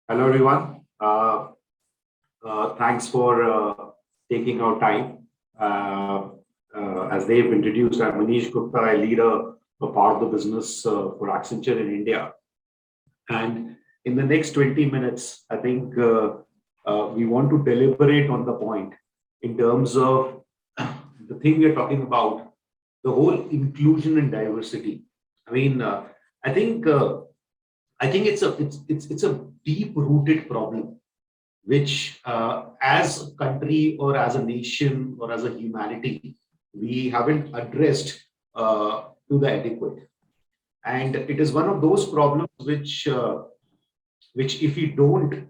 Hello, everyone. Thanks for taking our time. As they've introduced, I'm Manish Gupta. I lead a part of the business for Accenture in India. And in the next 20 minutes, I think we want to deliberate on the point in terms of the thing we're talking about, the whole inclusion and diversity. I mean, I think it's a deep-rooted problem, which as a country or as a nation or as a humanity, we haven't addressed to the adequate. And it is one of those problems which if you don't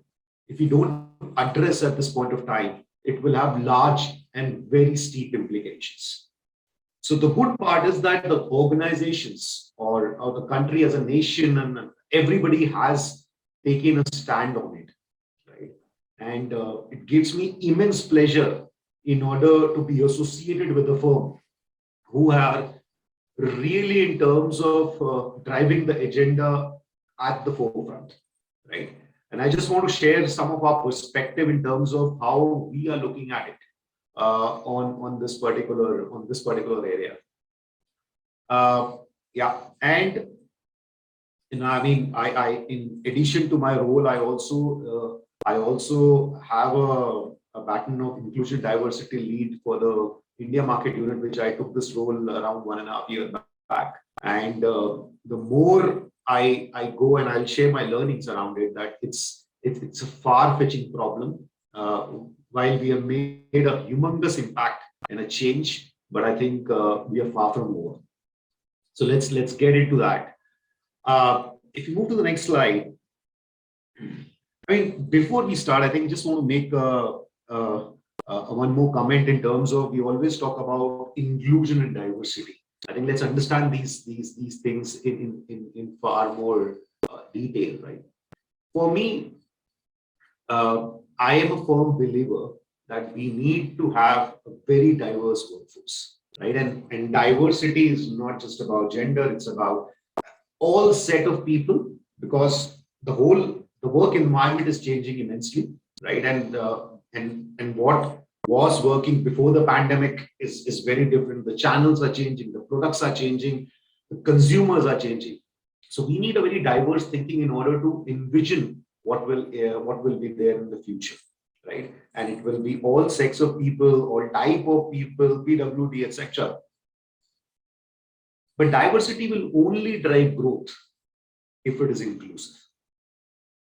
address at this point of time, it will have large and very steep implications. So the good part is that the organizations or the country as a nation and everybody has taken a stand on it, right? And it gives me immense pleasure in order to be associated with a firm who are really in terms of driving the agenda at the forefront, right? And I just want to share some of our perspective in terms of how we are looking at it on this particular area. Yeah, and I mean, I in addition to my role, I also have a background of inclusion diversity lead for the India market unit, which I took this role around 1.5 years back. And the more I go and I'll share my learnings around it, that it's a far-fetching problem. While we have made a humongous impact and a change, but I think we are far from over. So let's get into that. If you move to the next slide, I mean, before we start, I think I just want to make one more comment in terms of we always talk about inclusion and diversity. I think let's understand these things in far more detail, right? For me, I am a firm believer that we need to have a very diverse workforce, right? And diversity is not just about gender; it's about all set of people, because the work environment is changing immensely, right? And what was working before the pandemic is very different. The channels are changing, the products are changing, the consumers are changing. So we need a very diverse thinking in order to envision what will be there in the future, right? And it will be all sex of people, all type of people, PWD, etc. But diversity will only drive growth if it is inclusive.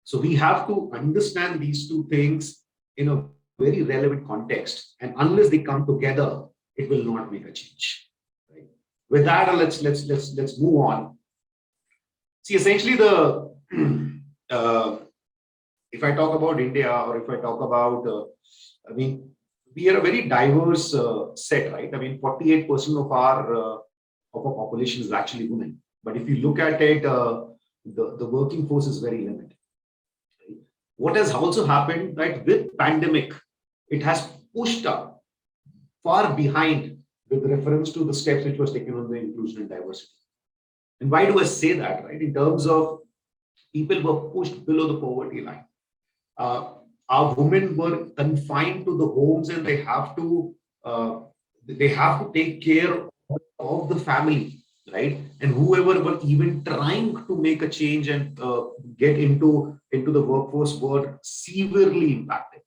So we have to understand these two things in a very relevant context, and unless they come together, it will not make a change. Right? With that, let's move on. See, essentially, if I talk about India, or if I talk about, I mean, we are a very diverse set, right? I mean, 48% of our population is actually women. But if you look at it, the working force is very limited. Right? What has also happened, that with pandemic, it has pushed up far behind with reference to the steps which was taken on the inclusion and diversity. And why do I say that, right? In terms of people were pushed below the poverty line. Our women were confined to the homes, and they have to take care of the family, right? And whoever were even trying to make a change and get into the workforce were severely impacted.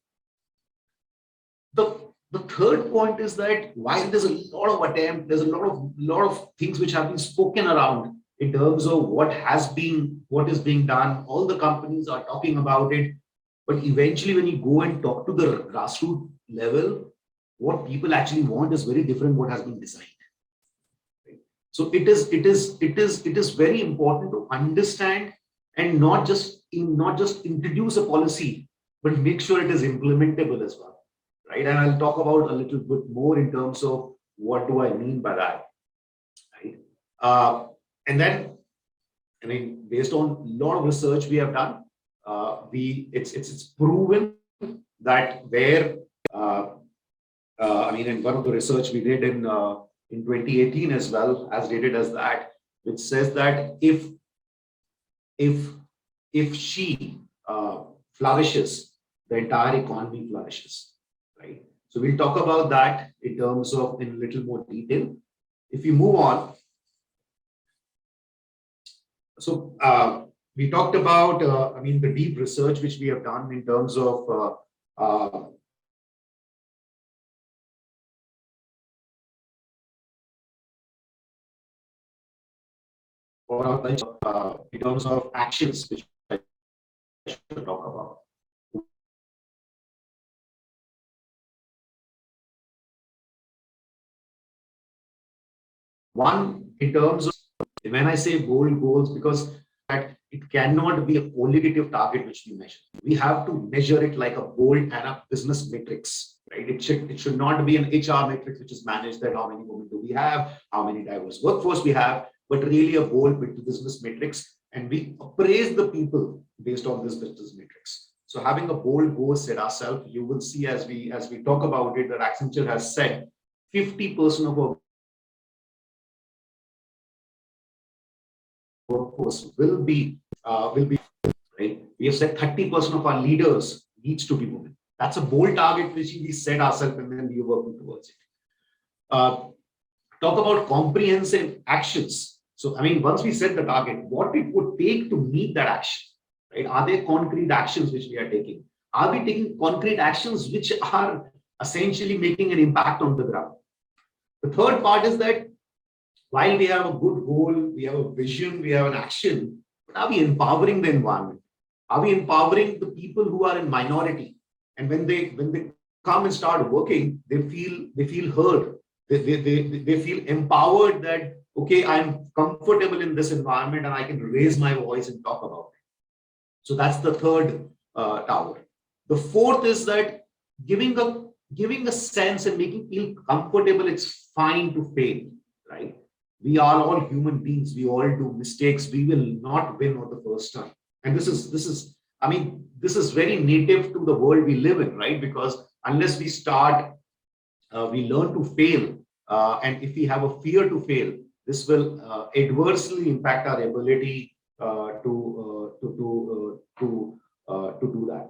The third point is that while there's a lot of attempt, there's a lot of things which have been spoken around in terms of what is being done. All the companies are talking about it, but eventually, when you go and talk to the grassroots level, what people actually want is very different what has been designed. Right? So it is very important to understand and not just introduce a policy, but make sure it is implementable as well. Right? And I'll talk about a little bit more in terms of what do I mean by that. Right? And then, I mean, based on a lot of research we have done, it's proven that where I mean, in one of the research we did in 2018 as well, as dated as that, which says that if she flourishes, the entire economy flourishes, right? So we'll talk about that in terms of in a little more detail. If we move on, so we talked about, the deep research which we have done in terms of in terms of actions which I should talk about. One, in terms of, when I say bold goals, because that it cannot be a qualitative target which we measure. We have to measure it like a bold and a business matrix, right? It should not be an HR matrix which is managed, that how many women do we have, how many diverse workforce we have, but really a bold business matrix, and we appraise the people based on this business matrix. So having a bold goal set ourselves, you will see as we talk about it, that Accenture has said 50% of our workforce will be right. We have said 30% of our leaders needs to be women. That's a bold target which we set ourselves, and then we are working towards it. Talk about comprehensive actions. So, once we set the target, what it would take to meet that action, right? Are there concrete actions which we are taking? Are we taking concrete actions which are essentially making an impact on the ground? The third part is that while we have a good goal, we have a vision, we have an action, but are we empowering the environment? Are we empowering the people who are in minority? And when they come and start working, they feel heard. They feel empowered that, okay, I'm comfortable in this environment and I can raise my voice and talk about it. So that's the third tower. The fourth is that giving a sense and making feel comfortable. It's fine to fail, right? We are all human beings. We all do mistakes. We will not win on the first time. And this is very native to the world we live in, right? Because unless we start, we learn to fail. And if we have a fear to fail, this will adversely impact our ability to do that.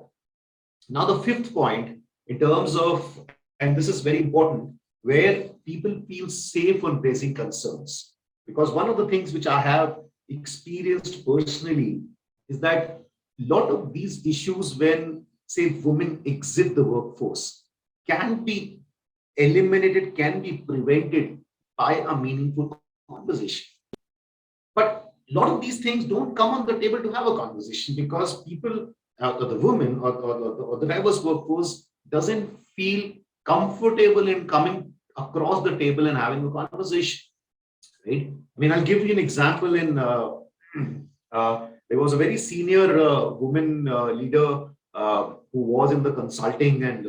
Now, the fifth point, in terms of, and this is very important, where people feel safe on raising concerns. Because one of the things which I have experienced personally is that a lot of these issues, when, say, women exit the workforce, can be eliminated, can be prevented by a meaningful conversation. But a lot of these things don't come on the table to have a conversation, because people, the women or the diverse workforce doesn't feel comfortable in coming across the table and having a conversation, right? I'll give you an example. There was a very senior woman leader who was in the consulting and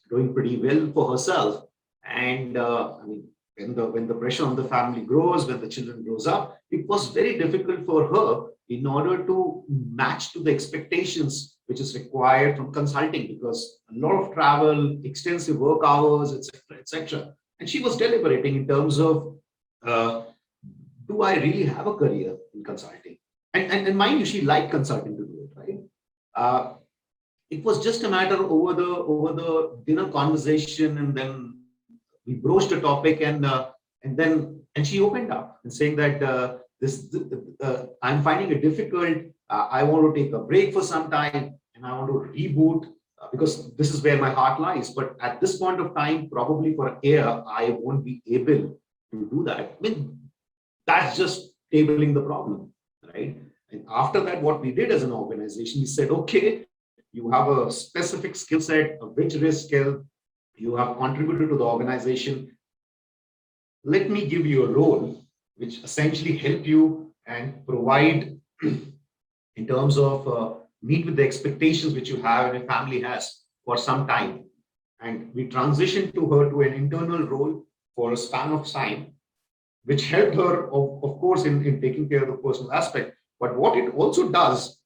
doing pretty well for herself. And when the pressure on the family grows, when the children grows up, it was very difficult for her in order to match to the expectations which is required from consulting, because a lot of travel, extensive work hours, etc., etc. And she was deliberating in terms of, do I really have a career in consulting? And mind you, she liked consulting to do it, right? It was just a matter over the dinner conversation, and then we broached a topic, and she opened up and saying that I'm finding it difficult. I want to take a break for some time, and I want to reboot because this is where my heart lies. But at this point of time, probably for a year, I won't be able to do that. That's just tabling the problem, right? And after that, what we did as an organization, we said, okay, you have a specific skill set, a rich skill, you have contributed to the organization. Let me give you a role which essentially help you and provide in terms of meet with the expectations which you have and a family has for some time. And we transitioned her to an internal role for a span of time, which helped her, of course, in taking care of the personal aspect. But what it also does,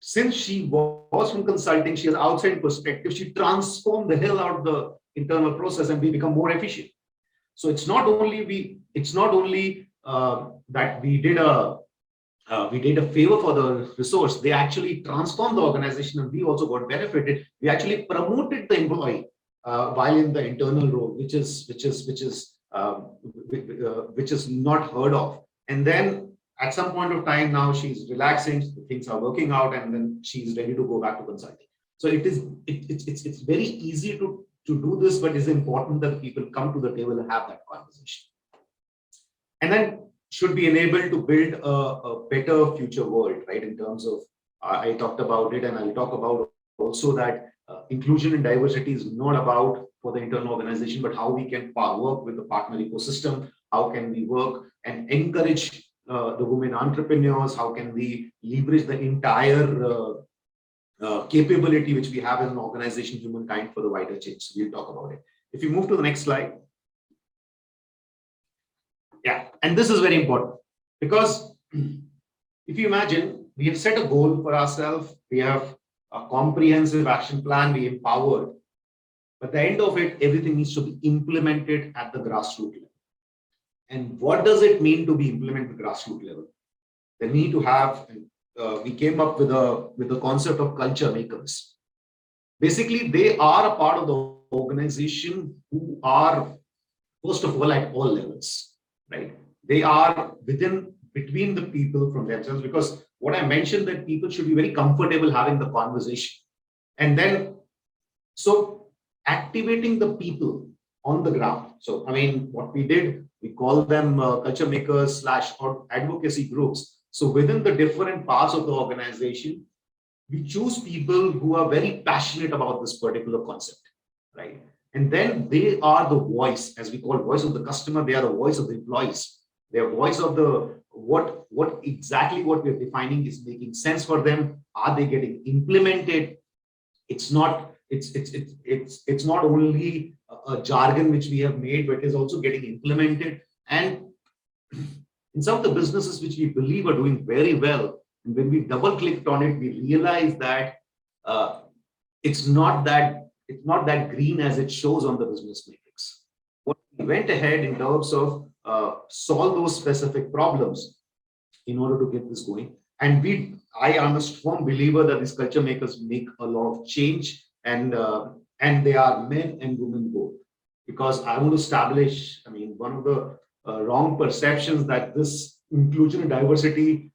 since she was from consulting, she has outside perspective, she transformed the hell out of the internal process, and we become more efficient. So it's not only that we did a we did a favor for the resource. They actually transformed the organization, and we also got benefited. We actually promoted the employee while in the internal role, which is not heard of. And then at some point of time, now she's relaxing, things are working out, and then she's ready to go back to consulting. So it's very easy to do this, but it's important that people come to the table and have that conversation. And then should be enabled to build a better future world, right? In terms of, I talked about it, and I'll talk about also that inclusion and diversity is not about for the internal organization, but how we can work with the partner ecosystem. How can we work and encourage the women entrepreneurs? How can we leverage the entire capability which we have as an organization, humankind, for the wider change? So we'll talk about it. If you move to the next slide. Yeah, and this is very important because if you imagine, we have set a goal for ourselves, we have a comprehensive action plan, we empowered, but at the end of it, everything needs to be implemented at the grassroots level. And what does it mean to be implemented at the grassroots level? They need to have, we came up with the concept of culture makers. Basically, they are a part of the organization who are, first of all, at all levels. Right? They are between the people from themselves, because what I mentioned, that people should be very comfortable having the conversation. And then, so activating the people on the ground. So, I mean, what we did, we call them culture makers / or advocacy groups. So within the different parts of the organization, we choose people who are very passionate about this particular concept, right? And then they are the voice, as we call voice of the customer. They are the voice of the employees. They are voice of the what exactly what we're defining is making sense for them. Are they getting implemented? It's not only a jargon which we have made, but it is also getting implemented. And in some of the businesses which we believe are doing very well, and when we double clicked on it, we realized that it's not that green as it shows on the business matrix. What we went ahead in terms of solve those specific problems in order to get this going. And I am a strong believer that these culture makers make a lot of change, and they are men and women both. Because I want to establish, I mean, one of the wrong perceptions that this inclusion and diversity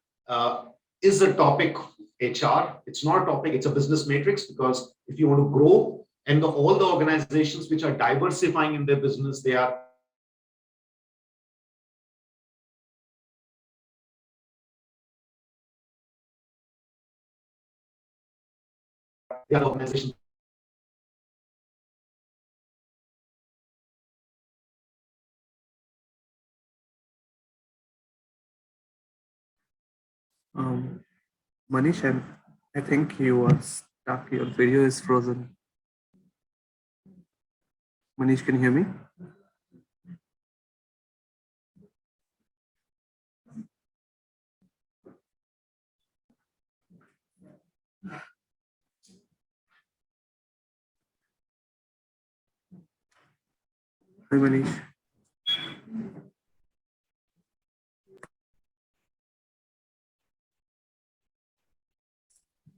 is a topic of HR. It's not a topic, it's a business matrix, because if you want to grow, and all the organizations which are diversifying in their business, they are organizations. Manish, I think you are stuck. Your video is frozen. Manish, can you hear me? Hi, Manish.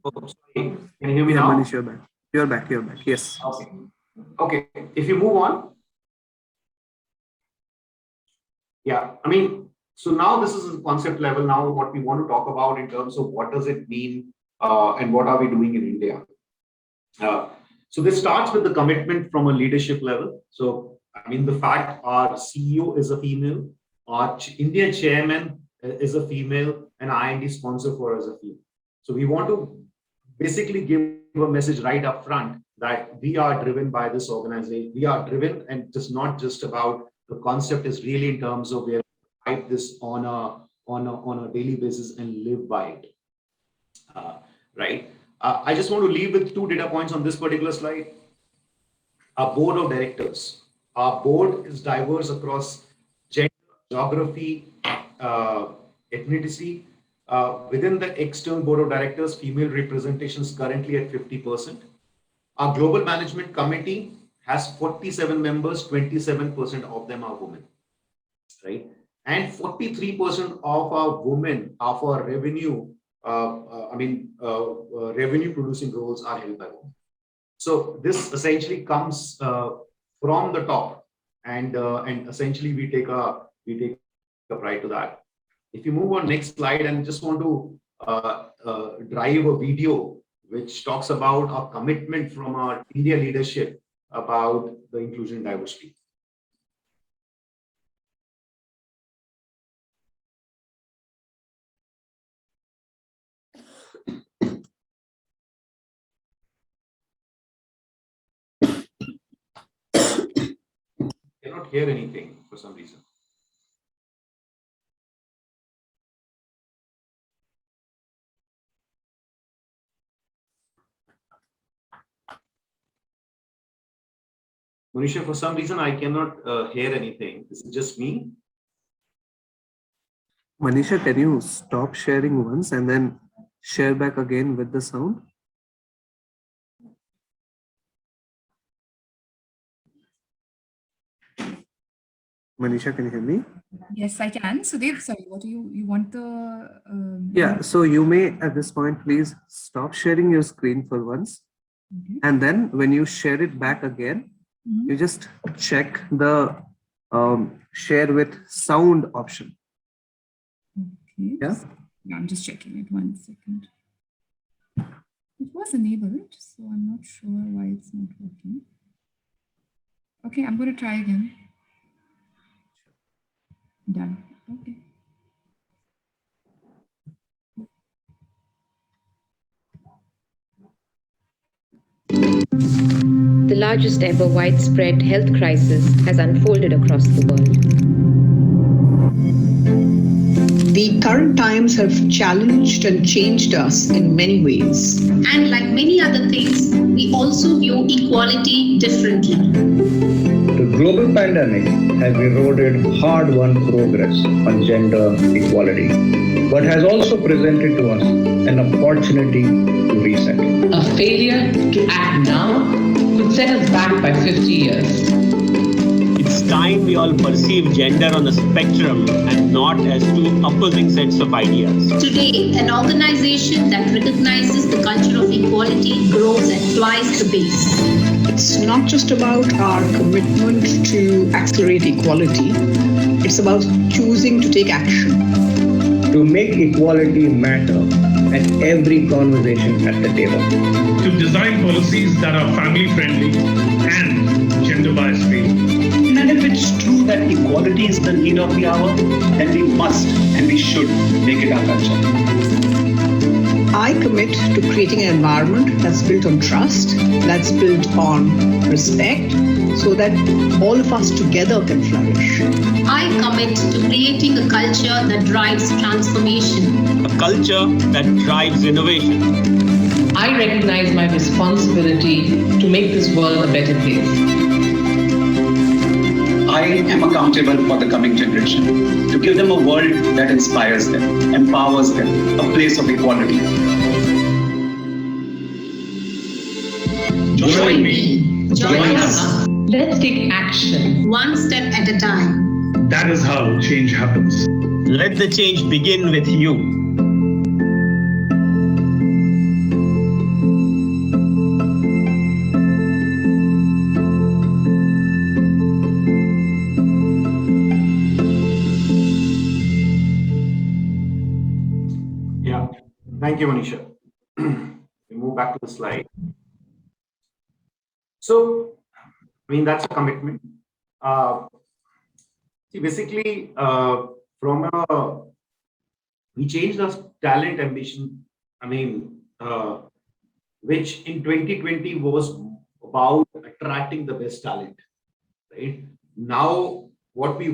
Oh, sorry. Can you hear me Yeah, now? Manish, you're back. You're back. You're back. Yes. Okay. Okay. If you move on. Yeah. I mean, so now this is a concept level. Now, what we want to talk about in terms of what does it mean and what are we doing in India? So this starts with the commitment from a leadership level. So, I mean, the fact our CEO is a female, our India chairman is a female, and IND sponsor for us a female. So we want to basically give a message right up front that we are driven by this organization. We are driven, and it's not just about the concept, is really in terms of where we write this on a daily basis and live by it. Right. I just want to leave with 2 data points on this particular slide. Our board of directors. Our board is diverse across gender, geography, ethnicity. Within the external board of directors, female representation is currently at 50%. Our global management committee has 47 members, 27% of them are women. Right. and 43% of our women of our revenue, revenue producing roles are held by women. So this essentially comes from the top, and essentially we take a pride to that. If you move on next slide, and just want to drive a video which talks about our commitment from our India leadership about the inclusion and diversity. Cannot hear anything for some reason. Manisha, for some reason I cannot hear anything. Is it just me? Manisha, can you stop sharing once and then share back again with the sound? Manisha, can you hear me? Yes, I can. So Dev, sorry, what do you want the... Yeah, so you may at this point, please stop sharing your screen for once. And then when you share it back again, you just check the share with sound option. Okay. Yeah. Yeah, I'm just checking it 1 second. It was enabled, so I'm not sure why it's not working. Okay, I'm going to try again. Done. Okay. The largest ever widespread health crisis has unfolded across the world. The current times have challenged and changed us in many ways. And like many other things, we also view equality differently. The global pandemic has eroded hard-won progress on gender equality, but has also presented to us an opportunity to reset. A failure to act now could set us back by 50 years. It's time we all perceive gender on a spectrum and not as two opposing sets of ideas. Today, an organization that recognizes the culture of equality grows at twice the pace. It's not just about our commitment to AccelHERate equality, it's about choosing to take action. To make equality matter at every conversation at the table. To design policies that are family-friendly and gender-bias-free. And if it's true that equality is the need of the hour, then we must and we should make it our culture. I commit to creating an environment that's built on trust, that's built on respect, so that all of us together can flourish. I commit to creating a culture that drives transformation. A culture that drives innovation. I recognize my responsibility to make this world a better place. I am accountable for the coming generation, to give them a world that inspires them, empowers them, a place of equality. Join me. Join us. Let's take action. One step at a time. That is how change happens. Let the change begin with you. Thank you, Manisha. We move back to the slide. So, I mean, that's a commitment. See, basically, we changed our talent ambition, which in 2020 was about attracting the best talent, right? Now, what we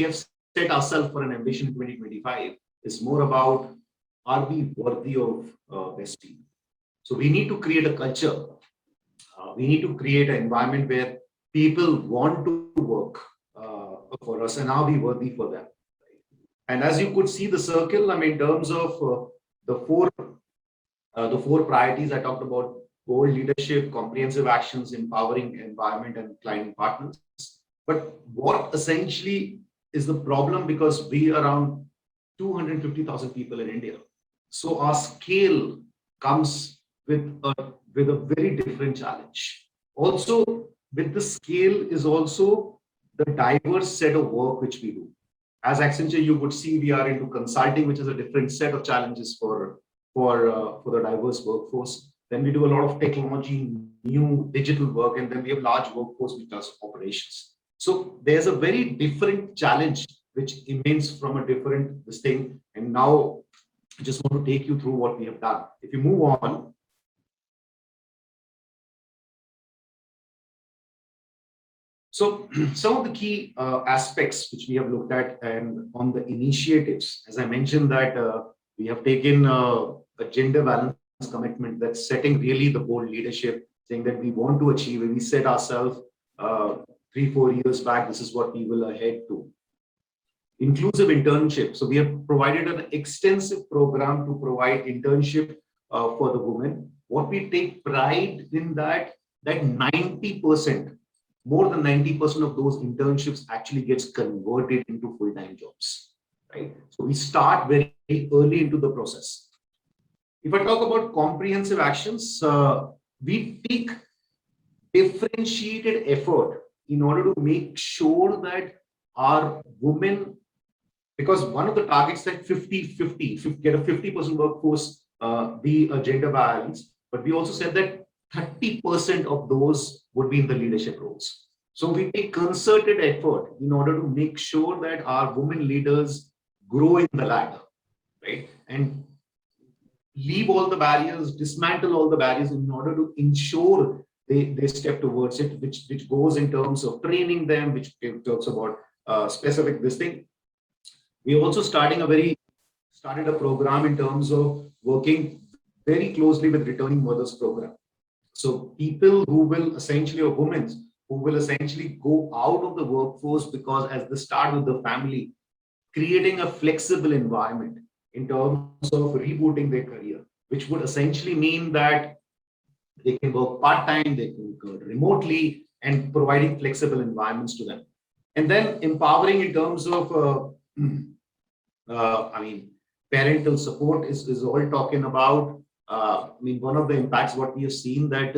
have set ourselves for an ambition in 2025 is more about, are we worthy of best team? So we need to create a culture. We need to create an environment where people want to work for us and are we worthy for them. And as you could see the circle, in terms of the four priorities I talked about: bold leadership, comprehensive actions, empowering environment, and client partners. But what essentially is the problem because we are around 250,000 people in India. So our scale comes with a very different challenge. Also, with the scale is also the diverse set of work which we do. As Accenture, you would see we are into consulting, which is a different set of challenges for the diverse workforce. Then we do a lot of technology, new digital work, and then we have large workforce which does operations. So there's a very different challenge which emanates from a different this thing. And now I just want to take you through what we have done. If you move on. So some of the key aspects which we have looked at and on the initiatives, as I mentioned that we have taken a gender balance commitment that's setting really the bold leadership, saying that we want to achieve, and we set ourselves 3-4 years back, this is what we will head to. Inclusive internship. So we have provided an extensive program to provide internship for the women. What we take pride in that 90%, more than 90% of those internships actually gets converted into full-time jobs, right? So we start very early into the process. If I talk about comprehensive actions, we take differentiated effort in order to make sure that our women, because one of the targets that 50-50, get a 50% workforce, be a gender balance, but we also said that 30% of those would be in the leadership roles. So we take concerted effort in order to make sure that our women leaders grow in the ladder, right? And leave all the barriers, dismantle all the barriers in order to ensure they step towards it, which goes in terms of training them, which talks about specific this thing. We also started a program in terms of working very closely with returning mothers program. So people who will essentially, or women who will essentially go out of the workforce because as they start with the family, creating a flexible environment in terms of rebooting their career, which would essentially mean that they can work part-time, they can work remotely, and providing flexible environments to them. And then empowering in terms of, parental support is all talking about. One of the impacts, what we have seen that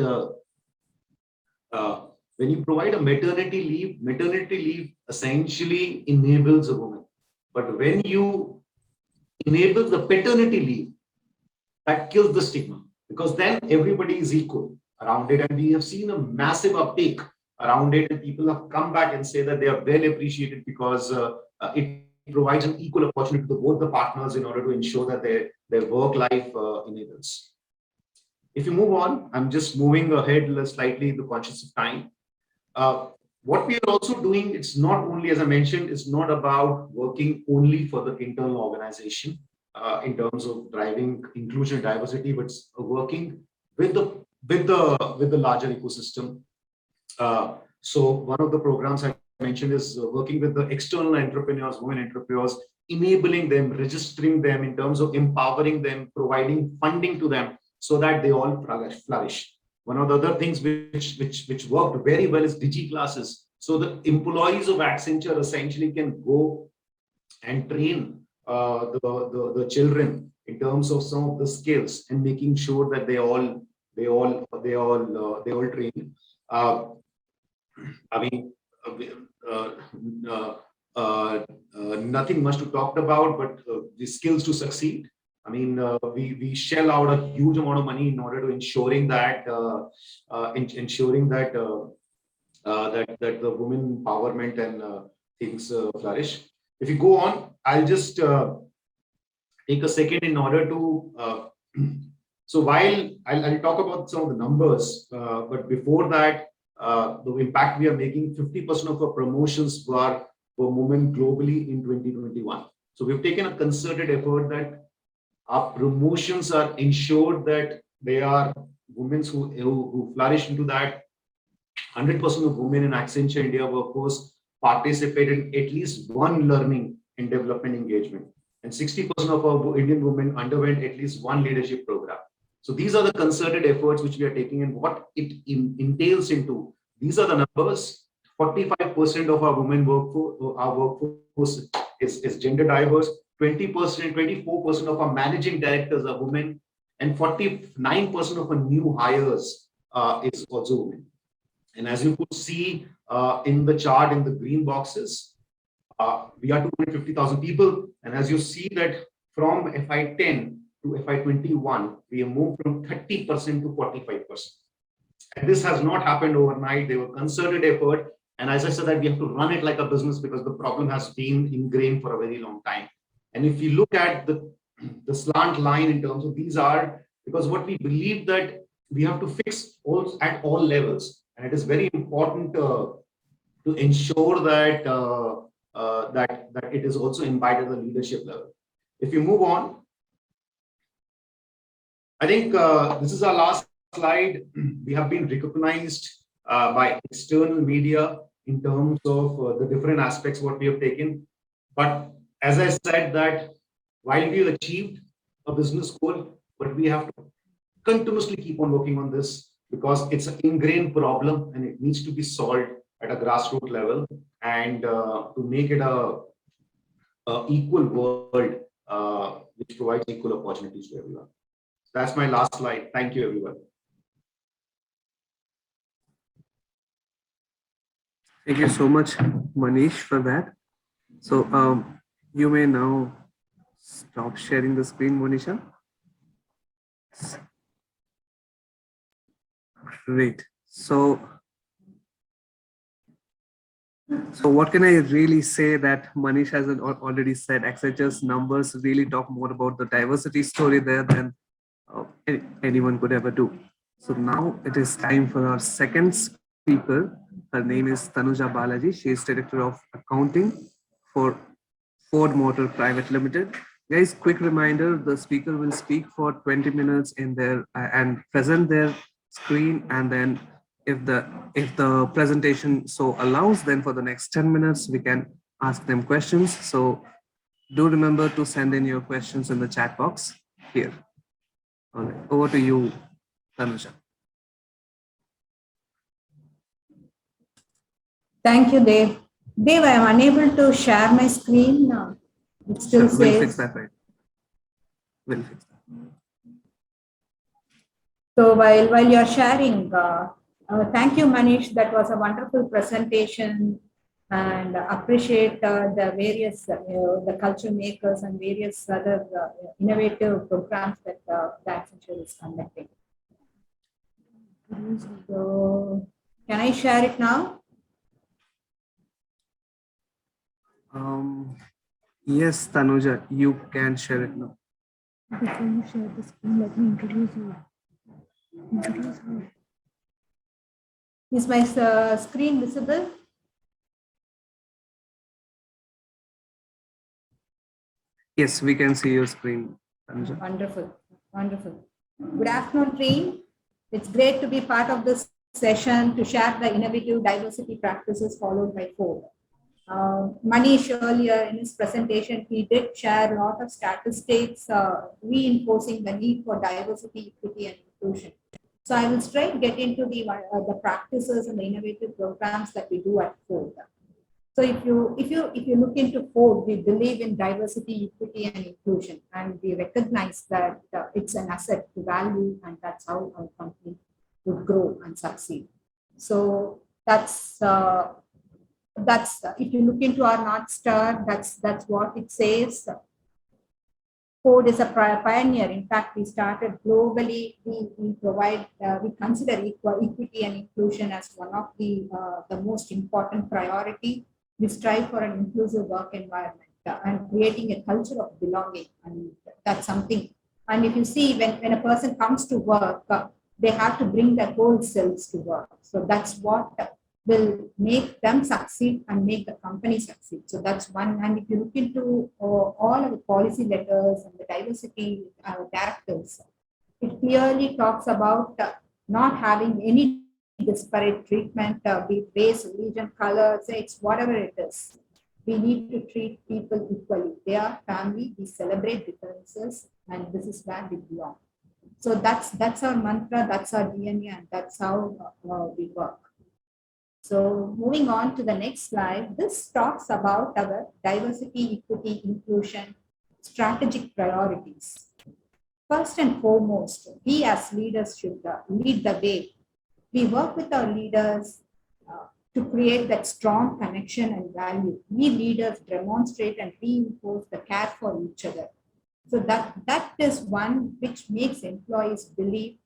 when you provide a maternity leave essentially enables a woman. But when you enable the paternity leave, that kills the stigma, because then everybody is equal around it. And we have seen a massive uptake around it, and people have come back and say that they are well appreciated because it provides an equal opportunity to both the partners in order to ensure that their work-life enables. If you move on, I'm just moving ahead slightly, the conscious of time. What we are also doing, it's not only, as I mentioned, it's not about working only for the internal organization in terms of driving inclusion and diversity, but working with the larger ecosystem. So one of the programs I mentioned is working with the external entrepreneurs, women entrepreneurs, enabling them, registering them in terms of empowering them, providing funding to them so that they all flourish. One of the other things which worked very well is digi classes. So the employees of Accenture essentially can go and train the children in terms of some of the skills and making sure that they all train. Nothing much to talk about, but the skills to succeed. We shell out a huge amount of money in order to ensuring that the women empowerment and things flourish. If you go on, I'll just take a second in order to. So while I'll talk about some of the numbers, but before that, the impact we are making, 50% of our promotions were women globally in 2021. So we've taken a concerted effort that our promotions are ensured that they are women who flourish into that. 100% of women in Accenture India workforce participated in at least one learning and development engagement. And 60% of our Indian women underwent at least one leadership program. So these are the concerted efforts which we are taking and what it entails into. These are the numbers. 45% of our workforce is gender diverse. 20%, 24% of our managing directors are women, and 49% of our new hires is also women. And as you could see in the chart in the green boxes, we are 250,000 people. And as you see that from FY10 to FY21, we have moved from 30% to 45%. And this has not happened overnight. They were concerted effort. And as I said, that we have to run it like a business because the problem has been ingrained for a very long time. And if you look at the slant line in terms of these are, because what we believe that we have to fix all at all levels. And it is very important to ensure that that it is also imbibed at the leadership level. If you move on, I think this is our last slide. We have been recognized by external media in terms of the different aspects what we have taken. But as I said that while we have achieved a business goal, but we have to continuously keep on working on this because it's an ingrained problem and it needs to be solved at a grassroots level and to make it a equal world which provides equal opportunities to everyone. That's my last slide. Thank you, everyone. Thank you so much, Manish, for that. So you may now stop sharing the screen, Monisha. Great. So what can I really say that Manish has already said? Accenture's numbers really talk more about the diversity story there than anyone could ever do. So now it is time for our second speaker. Her name is Thanuja Balaji. She is Director of Accounting for Ford Motor Private Limited. Guys, quick reminder, the speaker will speak for 20 minutes in their and present their screen, and then if the presentation so allows, then for the next 10 minutes we can ask them questions. So do remember to send in your questions in the chat box here. All right, over to you, Thanuja. Thank you, Dave. Dave, I am unable to share my screen now. It still says. We'll fix that, right? We'll fix that. So while you're sharing, thank you, Manish. That was a wonderful presentation, and appreciate the various the culture makers and various other innovative programs that Accenture is conducting. So can I share it now? Yes, Thanuja, you can share it now. Before you share the screen, let me introduce you. Introduce her. Is my screen visible? Yes, we can see your screen, Thanuja. Wonderful, wonderful. Good afternoon, team. It's great to be part of this session to share the innovative diversity practices followed by Ford. Manish earlier in his presentation, he did share a lot of statistics reinforcing the need for diversity, equity, and inclusion. So I will straight get into the practices and the innovative programs that we do at Ford. So if you look into Ford, we believe in diversity, equity, and inclusion, and we recognize that it's an asset to value, and that's how our company would grow and succeed. So that's if you look into our North Star, that's what it says. Ford is a pioneer. In fact, we started globally. We consider equity and inclusion as one of the most important priority. We strive for an inclusive work environment and creating a culture of belonging, and that's something. And if you see, when a person comes to work, they have to bring their whole selves to work. So that's what will make them succeed and make the company succeed. So that's one. And if you look into all of the policy letters and the diversity directives, it clearly talks about not having any disparate treatment, be it race, religion, color, sex, whatever it is. We need to treat people equally. They are family. We celebrate differences, and this is where we belong. So that's our mantra. That's our DNA, and that's how we work. So moving on to the next slide, this talks about our diversity, equity, inclusion, strategic priorities. First and foremost, we as leaders should lead the way. We work with our leaders to create that strong connection and value. We leaders demonstrate and reinforce the care for each other. So that is one which makes employees believe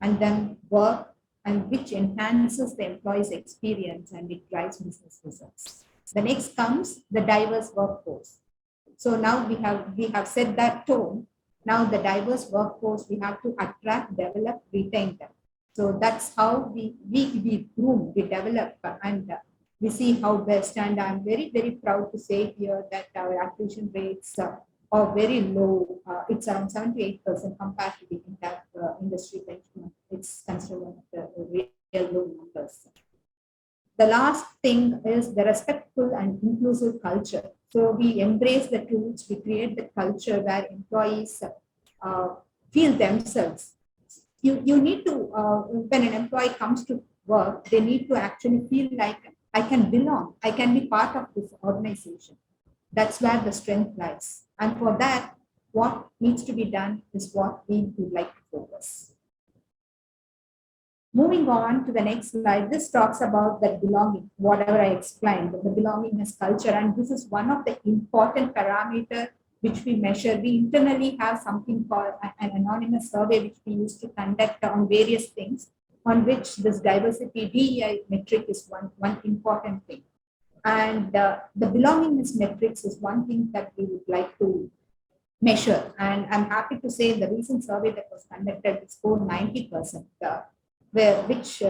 and then work, and which enhances the employee's experience and it drives business results. The next comes the diverse workforce. So now we have set that tone. Now the diverse workforce, we have to attract, develop, retain them. So that's how we groom, we develop, and we see how best. And I'm very, very proud to say here that our attrition rates are very low. It's around 78% compared to the entire industry benchmark. It's considered one of the real low numbers. The last thing is the respectful and inclusive culture. So we embrace the tools, we create the culture where employees feel themselves. You need to, when an employee comes to work, they need to actually feel like I can belong, I can be part of this organization. That's where the strength lies. And for that, what needs to be done is what we would like to focus. Moving on to the next slide, this talks about that belonging, whatever I explained, the belonging is culture. And this is one of the important parameters which we measure. We internally have something called an anonymous survey, which we used to conduct on various things, on which this diversity DEI metric is one important thing. And the belongingness metrics is one thing that we would like to measure. And I'm happy to say the recent survey that was conducted scored 90%,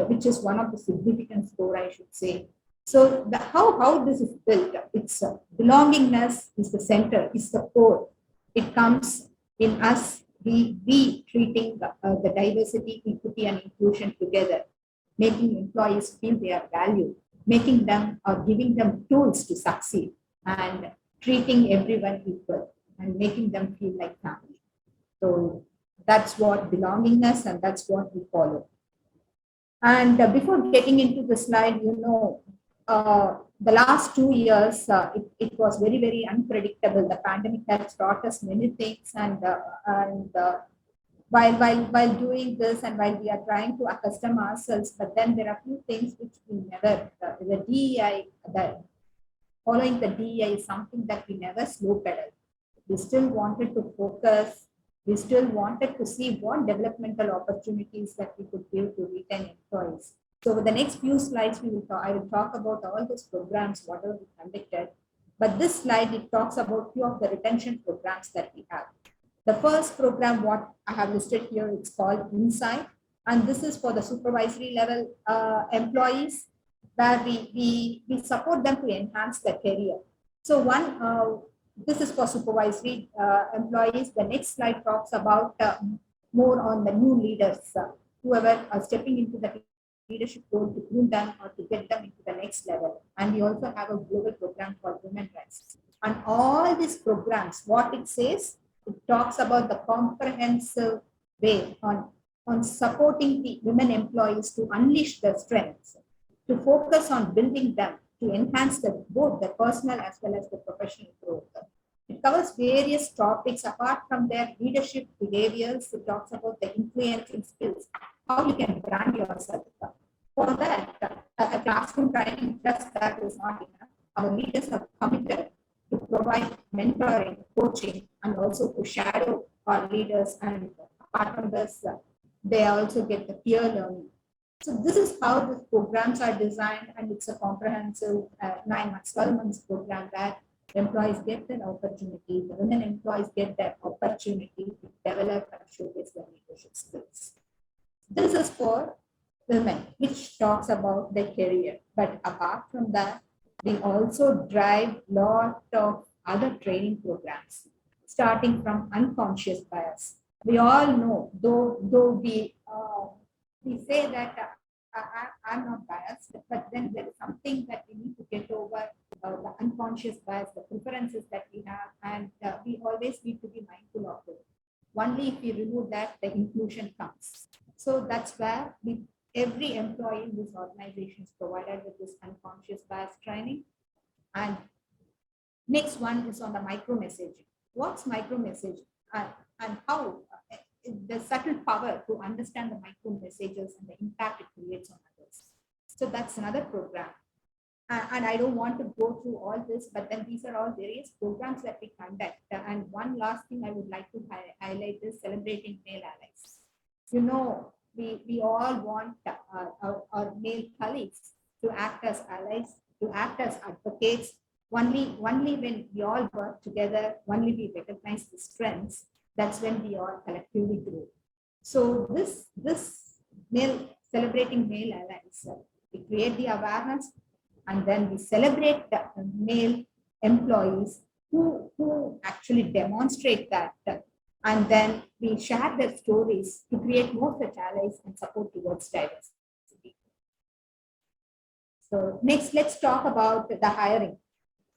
which is one of the significant score, I should say. So how this is built, it's belongingness is the center, is the core. It comes in us, we treating the diversity, equity, and inclusion together, making employees feel they are valued, making them or giving them tools to succeed, and treating everyone equal and making them feel like family. So that's what belongingness, and that's what we follow. And before getting into the slide, the last 2 years, it was very, very unpredictable. The pandemic has taught us many things, and while doing this and while we are trying to accustom ourselves, but then there are few things which we never, the DEI, following the DEI is something that we never slow pedal. We still wanted to focus. We still wanted to see what developmental opportunities that we could give to retain employees. So over the next few slides, I will talk about all those programs, whatever we conducted. But this slide, it talks about few of the retention programs that we have. The first program, what I have listed here, it's called Insight. And this is for the supervisory level employees, where we support them to enhance their career. So this is for supervisory employees. The next slide talks about more on the new leaders, whoever are stepping into the leadership role, to groom them or to get them into the next level. And we also have a global program for women rights. And all these programs, what it says, it talks about the comprehensive way on supporting the women employees to unleash their strengths, to focus on building them, to enhance both the personal as well as the professional growth. It covers various topics apart from their leadership behaviors. It talks about the influencing skills, how you can brand yourself. For that, a classroom training, just that is not enough. Our leaders are committed to provide mentoring, coaching, and also to shadow our leaders. And apart from this, they also get the peer learning. So this is how the programs are designed, and it's a comprehensive 9 months, 12 months program that employees get an opportunity, the women employees get that opportunity to develop and showcase their leadership skills. This is for women, which talks about their career. But apart from that, we also drive a lot of other training programs, starting from unconscious bias. We all know, though we say that I'm not biased, but then there is something that we need to get over, the unconscious bias, the preferences that we have, and we always need to be mindful of it. Only if we remove that, the inclusion comes. So that's where we every employee in this organization is provided with this unconscious bias training. And next one is on the micro messaging. What's micro messaging and how the subtle power to understand the micro messages and the impact it creates on others. So that's another program. And I don't want to go through all this, but then these are all various programs that we conduct. And one last thing I would like to highlight is celebrating male allies. You know, we all want our male colleagues to act as allies, to act as advocates. Only when we all work together, only we recognize the strengths, that's when we all collectively grow. So this celebrating male allies, we create the awareness, and then we celebrate the male employees who actually demonstrate that. And then we share their stories to create more such allies and support towards diversity. So next, let's talk about the hiring.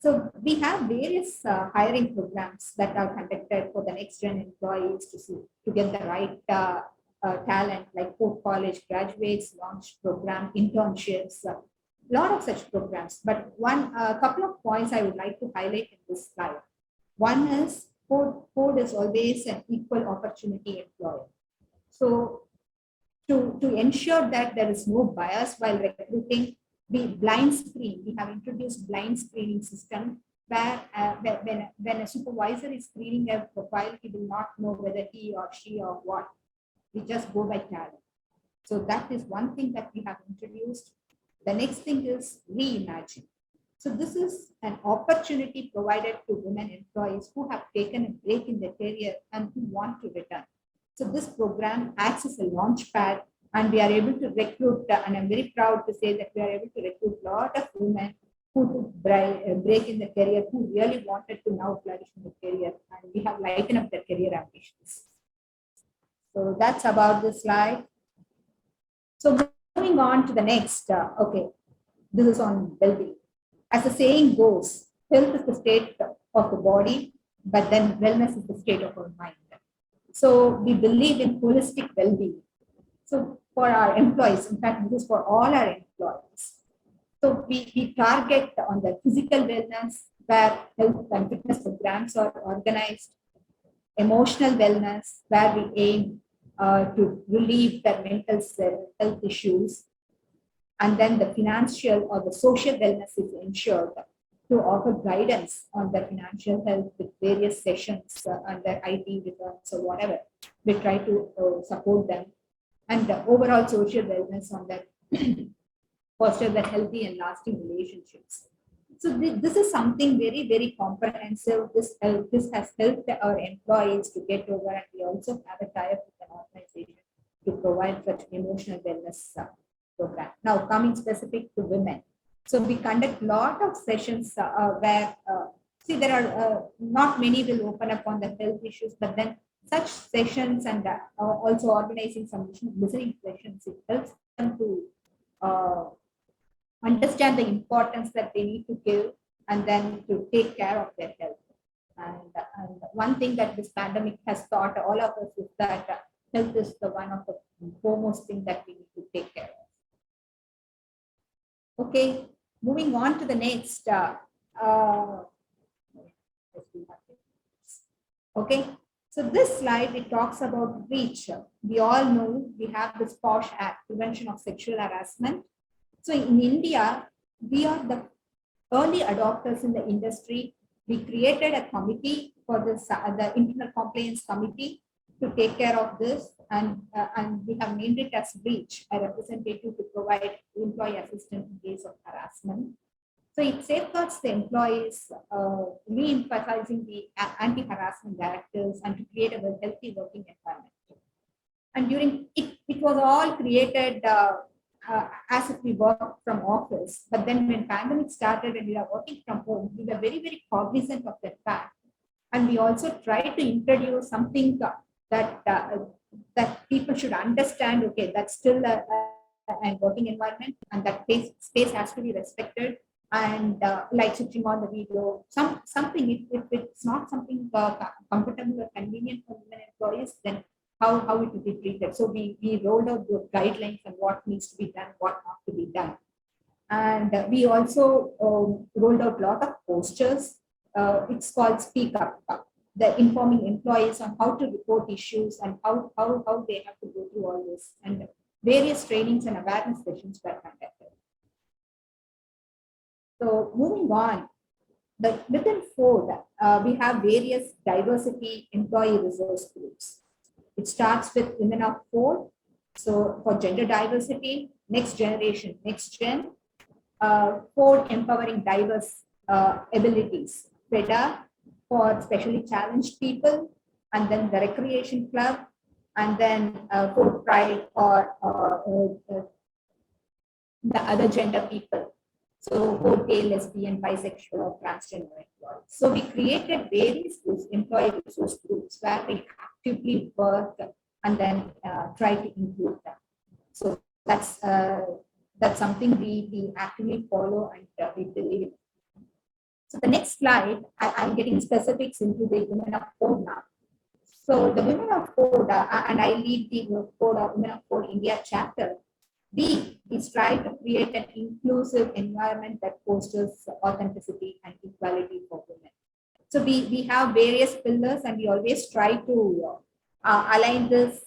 So we have various hiring programs that are conducted for the next gen employees to get the right talent, like post-college graduates, launch program, internships, a lot of such programs. But a couple of points I would like to highlight in this slide. One is Ford is always an equal opportunity employer. So to ensure that there is no bias while recruiting, we blind screen. We have introduced blind screening system where when a supervisor is screening a profile, he will not know whether he or she or what. We just go by talent. So that is one thing that we have introduced. The next thing is reimagine. So this is an opportunity provided to women employees who have taken a break in their career and who want to return. So this program acts as a launch pad, and we are able to recruit, and I'm very proud to say that we are able to recruit a lot of women who took a break in their career, who really wanted to now flourish in their career, and we have lightened up their career ambitions. So that's about this slide. So moving on to the next, okay, this is on well-being. As the saying goes, health is the state of the body, but then wellness is the state of our mind. So we believe in holistic well-being. So for our employees, in fact, this is for all our employees. So we target on the physical wellness, where health and fitness programs are organized, emotional wellness, where we aim to relieve their mental health issues, and then the financial or the social wellness is ensured to offer guidance on their financial health with various sessions on their IT returns or whatever. We try to support them, and the overall social wellness on that foster the healthy and lasting relationships. So this is something very, very comprehensive. This has helped our employees to get over, and we also have a tie-up with an organization to provide such emotional wellness program. Now coming specific to women. So we conduct a lot of sessions where, see, there are not many will open up on the health issues, but then such sessions and also organizing some listening sessions, it helps them to understand the importance that they need to give and then to take care of their health. And one thing that this pandemic has taught all of us is that health is the one of the foremost thing that we need to take care of. Okay, moving on to the next. Okay, so this slide, it talks about reach. We all know we have this POSH Act, Prevention of Sexual Harassment. So in India, we are the early adopters in the industry. We created a committee for this, the Internal Compliance Committee, to take care of this, and we have named it as REACH, a representative to provide employee assistance in case of harassment. So it safeguards the employees, re-emphasizing the anti-harassment directives and to create a healthy working environment. And during it was all created as if we work from office, but then when pandemic started and we are working from home, we were very, very cognizant of that fact. And we also tried to introduce something that people should understand, okay, that's still a working environment, and that space has to be respected. And like switching on the video, something if it's not something comfortable or convenient for women employees, then how it will be treated. So we rolled out the guidelines and what needs to be done, what not to be done. And we also rolled out a lot of posters. It's called Speak Up, the informing employees on how to report issues and how they have to go through all this. And various trainings and awareness sessions were conducted. So moving on, within Ford, we have various diversity employee resource groups. It starts with Women of Ford. So for gender diversity, next generation, next gen, Ford empowering diverse abilities, FEDA for specially challenged people, and then the Recreation Club, and then Ford Pride for the other gender people. So both gay, lesbian, bisexual, or transgender employees. So we created various employee resource groups where we actively work and then try to include them. So that's something we actively follow and we believe in. So the next slide, I'm getting specifics into the Women of Ford now. So the Women of Ford, and I lead the Women of Ford India chapter. We try to create an inclusive environment that fosters authenticity and equality for women. So we have various pillars and we always try to align this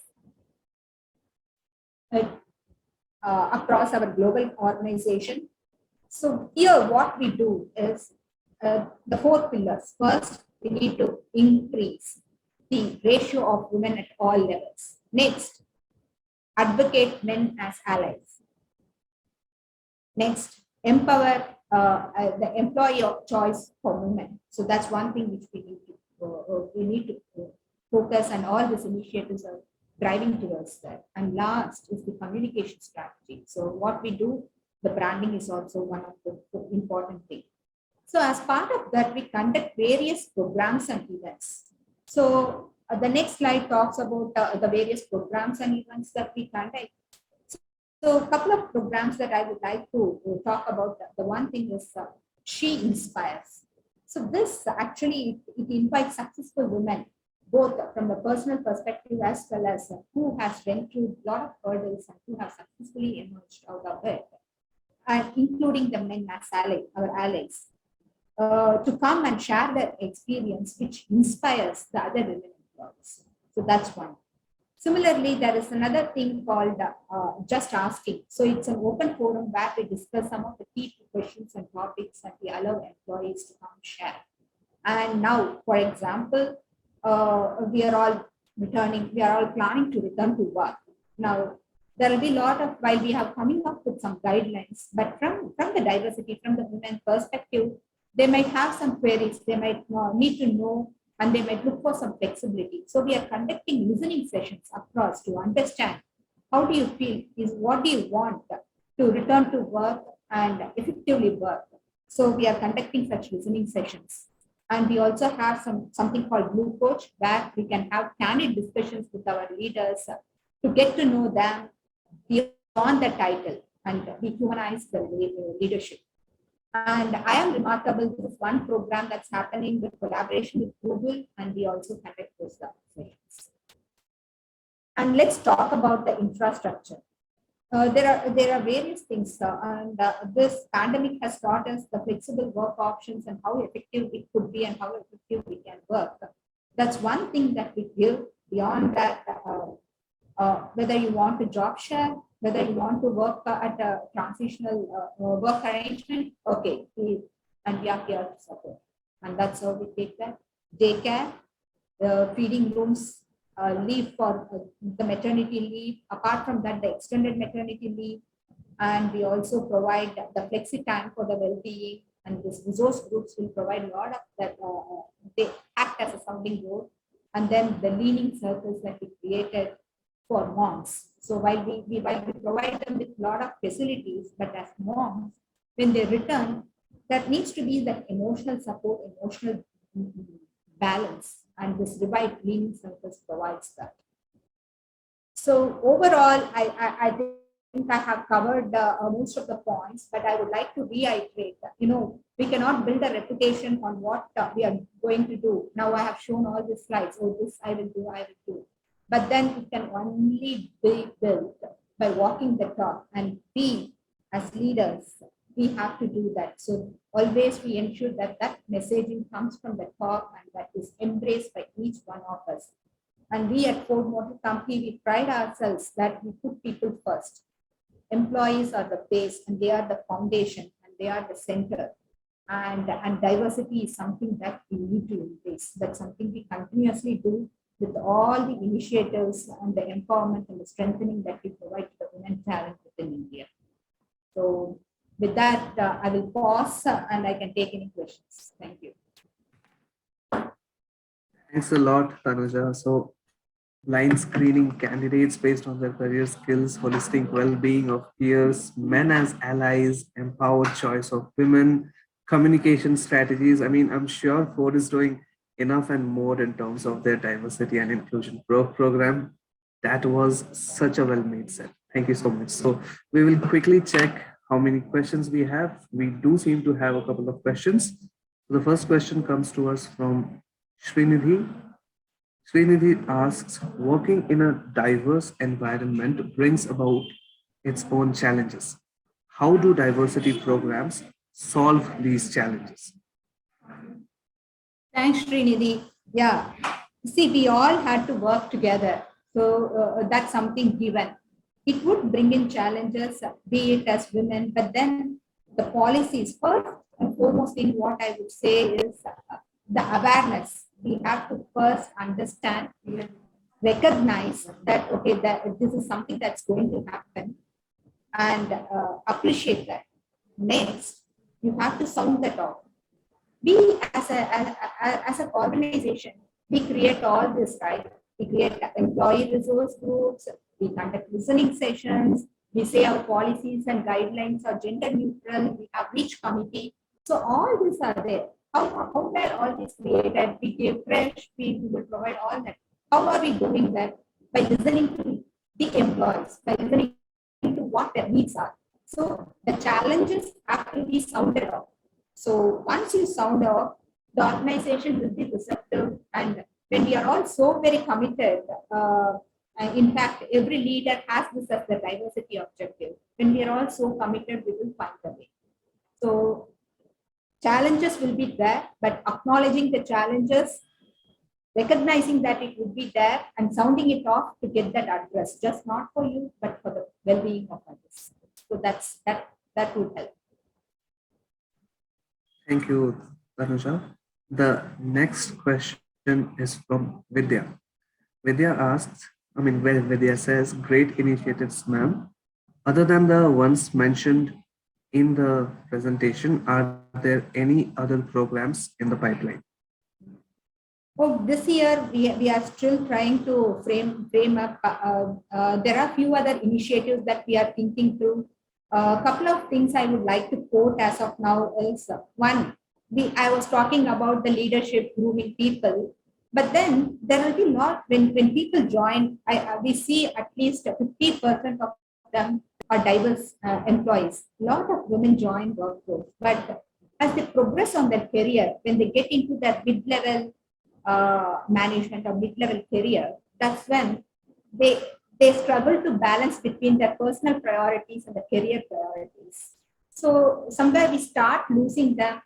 across our global organization. So here what we do is the 4 pillars. First, we need to increase the ratio of women at all levels. Next, advocate men as allies. Next, empower the employee of choice for women. So that's one thing which we need to focus, and all these initiatives are driving towards that. And last is the communication strategy. So what we do, the branding is also one of the important things. So as part of that, we conduct various programs and events. So the next slide talks about the various programs and events that we conduct. So a couple of programs that I would like to talk about. The one thing is She Inspires. So this actually, it invites successful women, both from the personal perspective as well as who has went through a lot of hurdles and who have successfully emerged out of it, and including the men as our allies, to come and share their experience, which inspires the other women employees. So that's one. Similarly, there is another thing called Just Asking. So it's an open forum where we discuss some of the key questions and topics and we allow employees to come share. And now, for example, we are all planning to return to work. Now, there will be a lot of, while we have coming up with some guidelines, but from the diversity, from the women perspective, they might have some queries, they might need to know, and they might look for some flexibility. So we are conducting listening sessions across to understand how do you feel, what do you want to return to work and effectively work. So we are conducting such listening sessions. And we also have something called Blue Coach, where we can have candid discussions with our leaders to get to know them beyond the title and we humanize the leadership. And I am remarkable with this one program that's happening with collaboration with Google, and we also conduct those sessions. And let's talk about the infrastructure. There are various things, and this pandemic has taught us the flexible work options and how effective it could be and how effective we can work. That's one thing that we give. Beyond that, whether you want to job share, whether you want to work at a transitional work arrangement, okay, and we are here to support. And that's how we take that. Daycare, feeding rooms, leave for the maternity leave. Apart from that, the extended maternity leave. And we also provide the flexi time for the well-being. And this resource groups will provide a lot of that. They act as a sounding board. And then the leaning circles that we created for moms. So while we provide them with a lot of facilities, but as moms, when they return, that needs to be that emotional support, emotional balance, and this Divide Leaning Circles provides that. So overall, I think I have covered most of the points, but I would like to reiterate that, we cannot build a reputation on what we are going to do. Now I have shown all the slides. Oh, this I will do, I will do. but then it can only be built by walking the talk, and we as leaders, we have to do that. So always we ensure that that messaging comes from the top and that is embraced by each one of us. And we at Ford Motor Company, we pride ourselves that we put people first. Employees are the base and they are the foundation and they are the center. And diversity is something that we need to embrace. That's something we continuously do with all the initiatives and the empowerment and the strengthening that we provide to the women talent within India. So with that, I will pause and I can take any questions. Thank you. Thanks a lot, Thanuja. So blind screening candidates based on their career skills, holistic well-being of peers, men as allies, empowered choice of women, communication strategies. I mean, I'm sure Ford is doing enough and more in terms of their diversity and inclusion program. That was such a well-made set. Thank you so much. So we will quickly check how many questions we have. We do seem to have a couple of questions. The first question comes to us from Srinidhi. Srinidhi asks, working in a diverse environment brings about its own challenges. How do diversity programs solve these challenges? Thanks, Srinidhi. Yeah, see, we all had to work together. So that's something given. It would bring in challenges, be it as women, but then the policies, first and foremost thing, what I would say is the awareness. We have to first understand, recognize that, okay, that this is something that's going to happen and appreciate that. Next, you have to sound that off. We as an organization, we create all this, right? We create employee resource groups, we conduct listening sessions, we say our policies and guidelines are gender neutral, we have reach committee. So all these are there. How were all these created? We give fresh, we will provide all that. How are we doing that? By listening to the employees, by listening to what their needs are. So the challenges have to be sounded off. So once you sound off, the organization will be receptive. And when we are all so very committed, in fact, every leader has this as the diversity objective. When we are all so committed, we will find a way. So challenges will be there, but acknowledging the challenges, recognizing that it would be there and sounding it off to get that address, just not for you, but for the well-being of others. So that would help. Thank you, Thanuja. The next question is from Vidya. Vidya asks, Vidya says, great initiatives, ma'am. Other than the ones mentioned in the presentation, are there any other programs in the pipeline? Oh, this year we are still trying to frame up. There are a few other initiatives that we are thinking through. A couple of things I would like to quote as of now is one, I was talking about the leadership grooming people, but then there will be not, when people join, we see at least 50% of them are diverse employees. A lot of women join workforce, but as they progress on their career, when they get into that mid-level management or mid-level career, that's when they struggle to balance between their personal priorities and the career priorities. So somewhere we start losing them.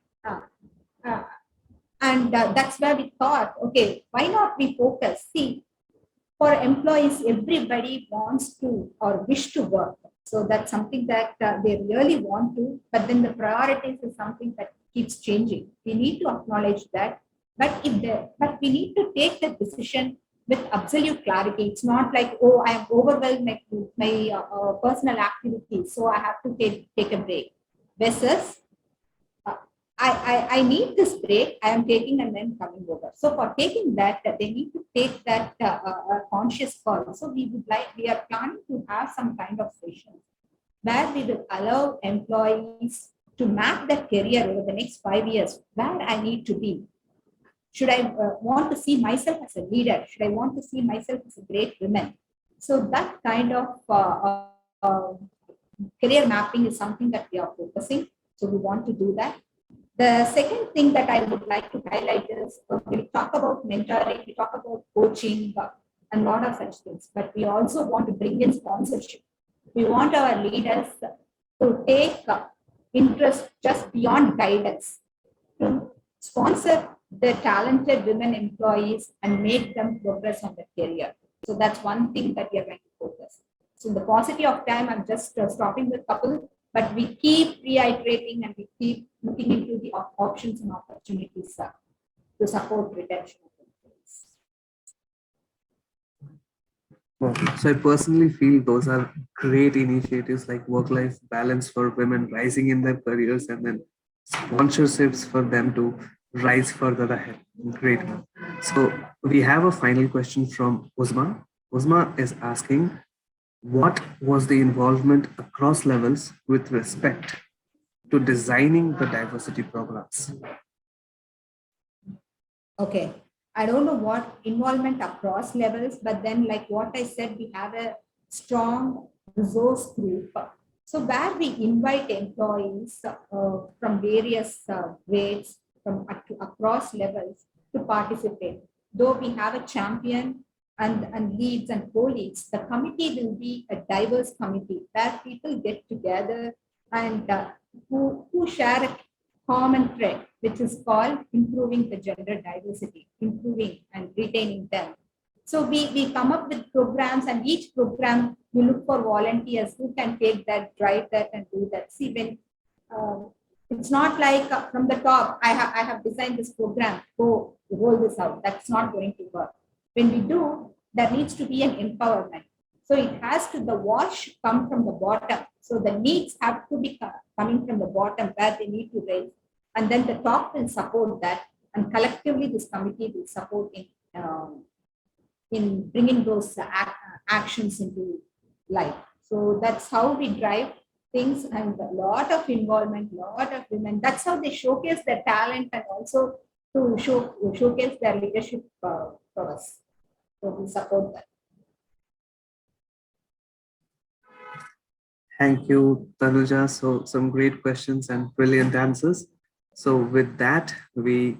And that's where we thought, okay, why not we focus? See, for employees, everybody wants to or wish to work. So that's something that they really want to, but then the priorities is something that keeps changing. We need to acknowledge that. But we need to take the decision with absolute clarity. It's not like, oh, I am overwhelmed with my personal activities, so I have to take a break. Versus, I need this break, I am taking and then coming over. So for taking that, they need to take that conscious call. So we are planning to have some kind of session where we will allow employees to map their career over the next 5 years, where I need to be. Should I want to see myself as a leader? Should I want to see myself as a great woman? So that kind of career mapping is something that we are focusing. So we want to do that. The second thing that I would like to highlight is when we talk about mentoring, we talk about coaching. and a lot of such things. But we also want to bring in sponsorship. We want our leaders to take interest just beyond guidance, to sponsor the talented women employees and make them progress on their career. So that's one thing that we are going to focus. So in the paucity of time, I'm just stopping with couple, but we keep reiterating and we keep looking into the options and opportunities to support retention of employees. So I personally feel those are great initiatives like work-life balance for women rising in their careers and then sponsorships for them to rise further ahead. Great. So we have a final question from Uzma. Uzma is asking, what was the involvement across levels with respect to designing the diversity programs? Okay. I don't know what involvement across levels, but then like what I said, we have a strong resource group. So where we invite employees from various grades from across levels to participate. Though we have a champion and leads and co-leads, the committee will be a diverse committee where people get together and who share a common thread, which is called improving the gender diversity, improving and retaining them. So we come up with programs, and each program we look for volunteers who can take that, drive that, and do that. See, when it's not like from the top, I have designed this program, go roll this out. That's not going to work. When we do, there needs to be an empowerment. So it has to, the wash come from the bottom. So the needs have to be coming from the bottom where they need to raise. And then the top will support that. And collectively, this committee will support in bringing those actions into life. So that's how we drive things, and a lot of involvement, lot of women. That's how they showcase their talent and also to showcase their leadership for us. So we support that. Thank you, Thanuja. So some great questions and brilliant answers. So with that, we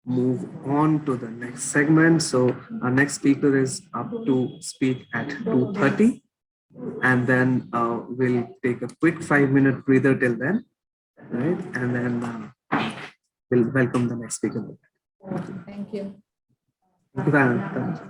move on to the next segment. So our next speaker is up to speak at 2:30. And then we'll take a quick 5-minute breather till then, right? And then we'll welcome the next speaker. Thank you. Thank you, Thanuja.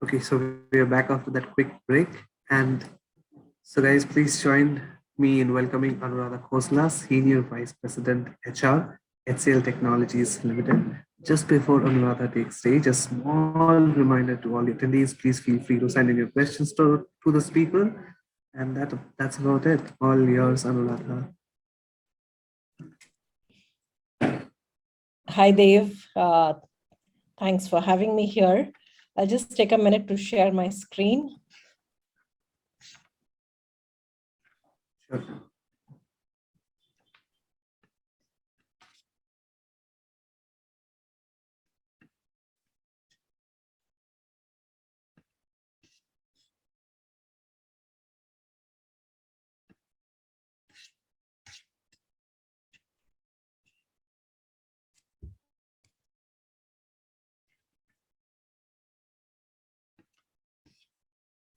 Okay, so we are back after that quick break. And so guys, please join me in welcoming Anuradha Khosla, Senior Vice President HR, HCL Technologies Limited. Just before Anuradha takes stage, a small reminder to all attendees, please feel free to send in your questions to the speaker. And that's about it. All yours, Anuradha. Hi, Dave. Thanks for having me here. I'll just take a minute to share my screen. Sure.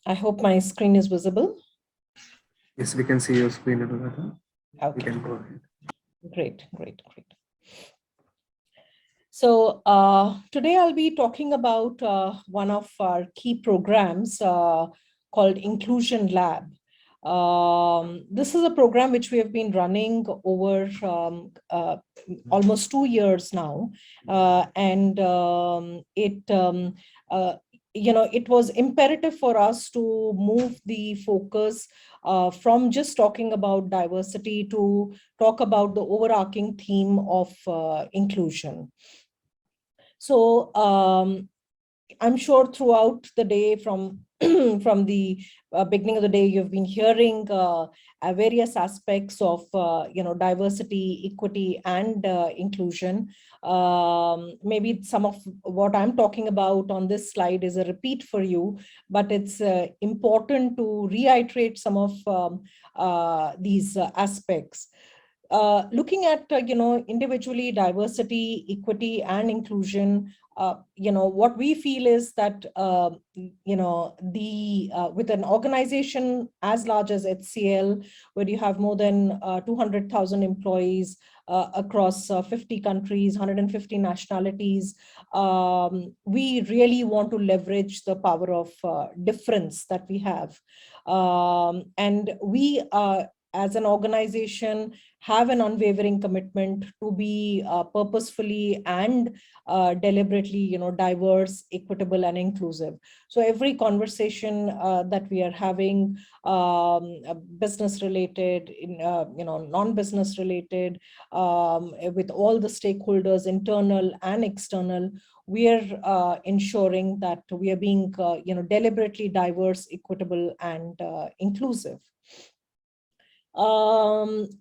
I hope my screen is visible. Yes, we can see your screen, Anuradha. Okay. We can go ahead. Great. So today I'll be talking about one of our key programs called Inclusion Lab. This is a program which we have been running over almost 2 years now, and it was imperative for us to move the focus from just talking about diversity to talk about the overarching theme of inclusion. So I'm sure throughout the day from the beginning of the day, you've been hearing various aspects of diversity, equity, and inclusion. Maybe some of what I'm talking about on this slide is a repeat for you, but it's important to reiterate some of these aspects. Looking at individually diversity, equity, and inclusion, what we feel is that with an organization as large as HCL, where you have more than 200,000 employees across 50 countries, 150 nationalities, we really want to leverage the power of difference that we have, and we as an organization have an unwavering commitment to be purposefully and deliberately, diverse, equitable, and inclusive. So every conversation that we are having, business related, non-business related, with all the stakeholders, internal and external, we are ensuring that we are being, deliberately diverse, equitable, and inclusive.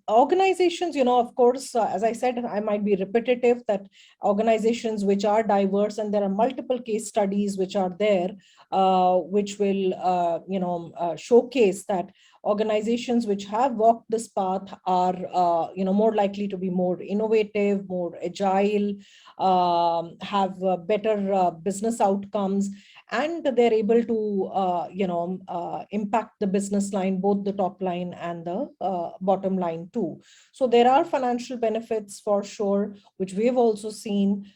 Organizations, of course, as I said, I might be repetitive, that organizations which are diverse, and there are multiple case studies which are there, which will, showcase that organizations which have walked this path are, more likely to be more innovative, more agile, have better business outcomes, and they're able to, impact the business line, both the top line and the bottom line too. So there are financial benefits for sure, which we've also seen.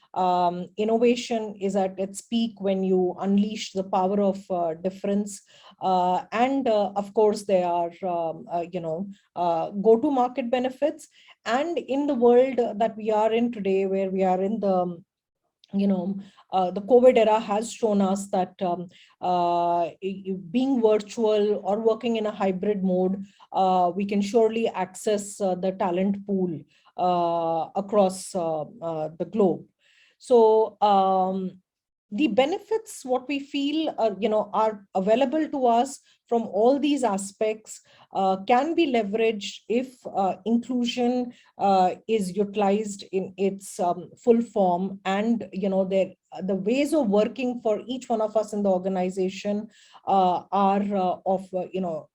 Innovation is at its peak when you unleash the power of difference. And of course, there are, go-to-market benefits. And in the world that we are in today, where we are in the the COVID era has shown us that being virtual or working in a hybrid mode, we can surely access the talent pool across the globe. So the benefits, what we feel, are available to us from all these aspects, can be leveraged if inclusion is utilized in its full form, and the ways of working for each one of us in the organization are of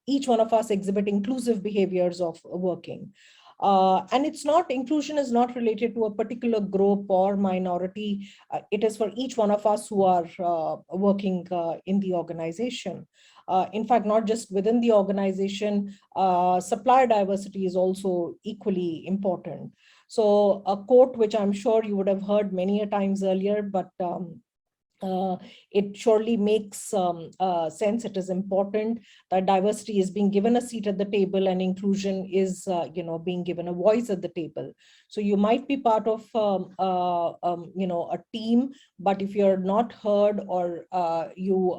each one of us exhibit inclusive behaviors of working. And it's not, inclusion is not related to a particular group or minority. It is for each one of us who are working in the organization. In fact, not just within the organization, supplier diversity is also equally important. So a quote which I'm sure you would have heard many a times earlier, but it surely makes sense. It is important that diversity is being given a seat at the table and inclusion is, being given a voice at the table. So you might be part of, a team, but if you're not heard or you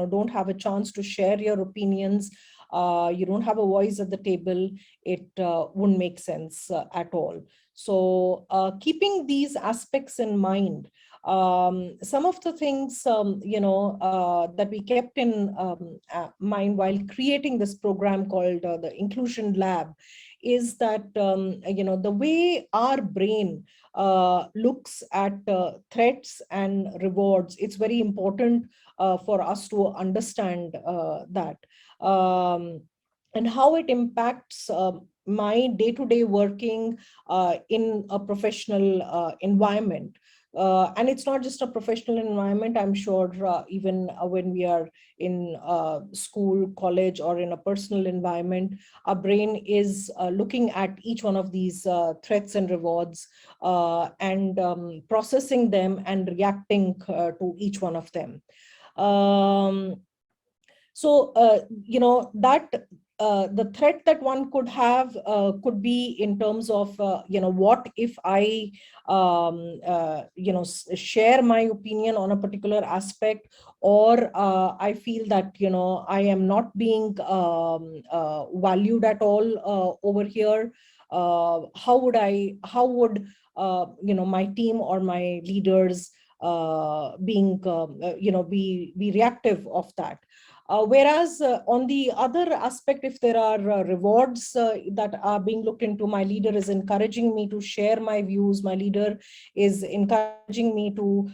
don't have a chance to share your opinions, you don't have a voice at the table, it wouldn't make sense at all. So keeping these aspects in mind, some of the things, that we kept in mind while creating this program called the Inclusion Lab is that, the way our brain looks at threats and rewards, it's very important for us to understand that. And how it impacts my day-to-day working in a professional environment. And it's not just a professional environment. I'm sure even when we are in school, college, or in a personal environment, our brain is looking at each one of these threats and rewards and processing them and reacting to each one of them. The threat that one could have could be in terms of, what if I, share my opinion on a particular aspect, or I feel that, I am not being valued at all over here. How would my team or my leaders be reactive of that? Whereas on the other aspect, if there are rewards that are being looked into, my leader is encouraging me to share my views, my leader is encouraging me to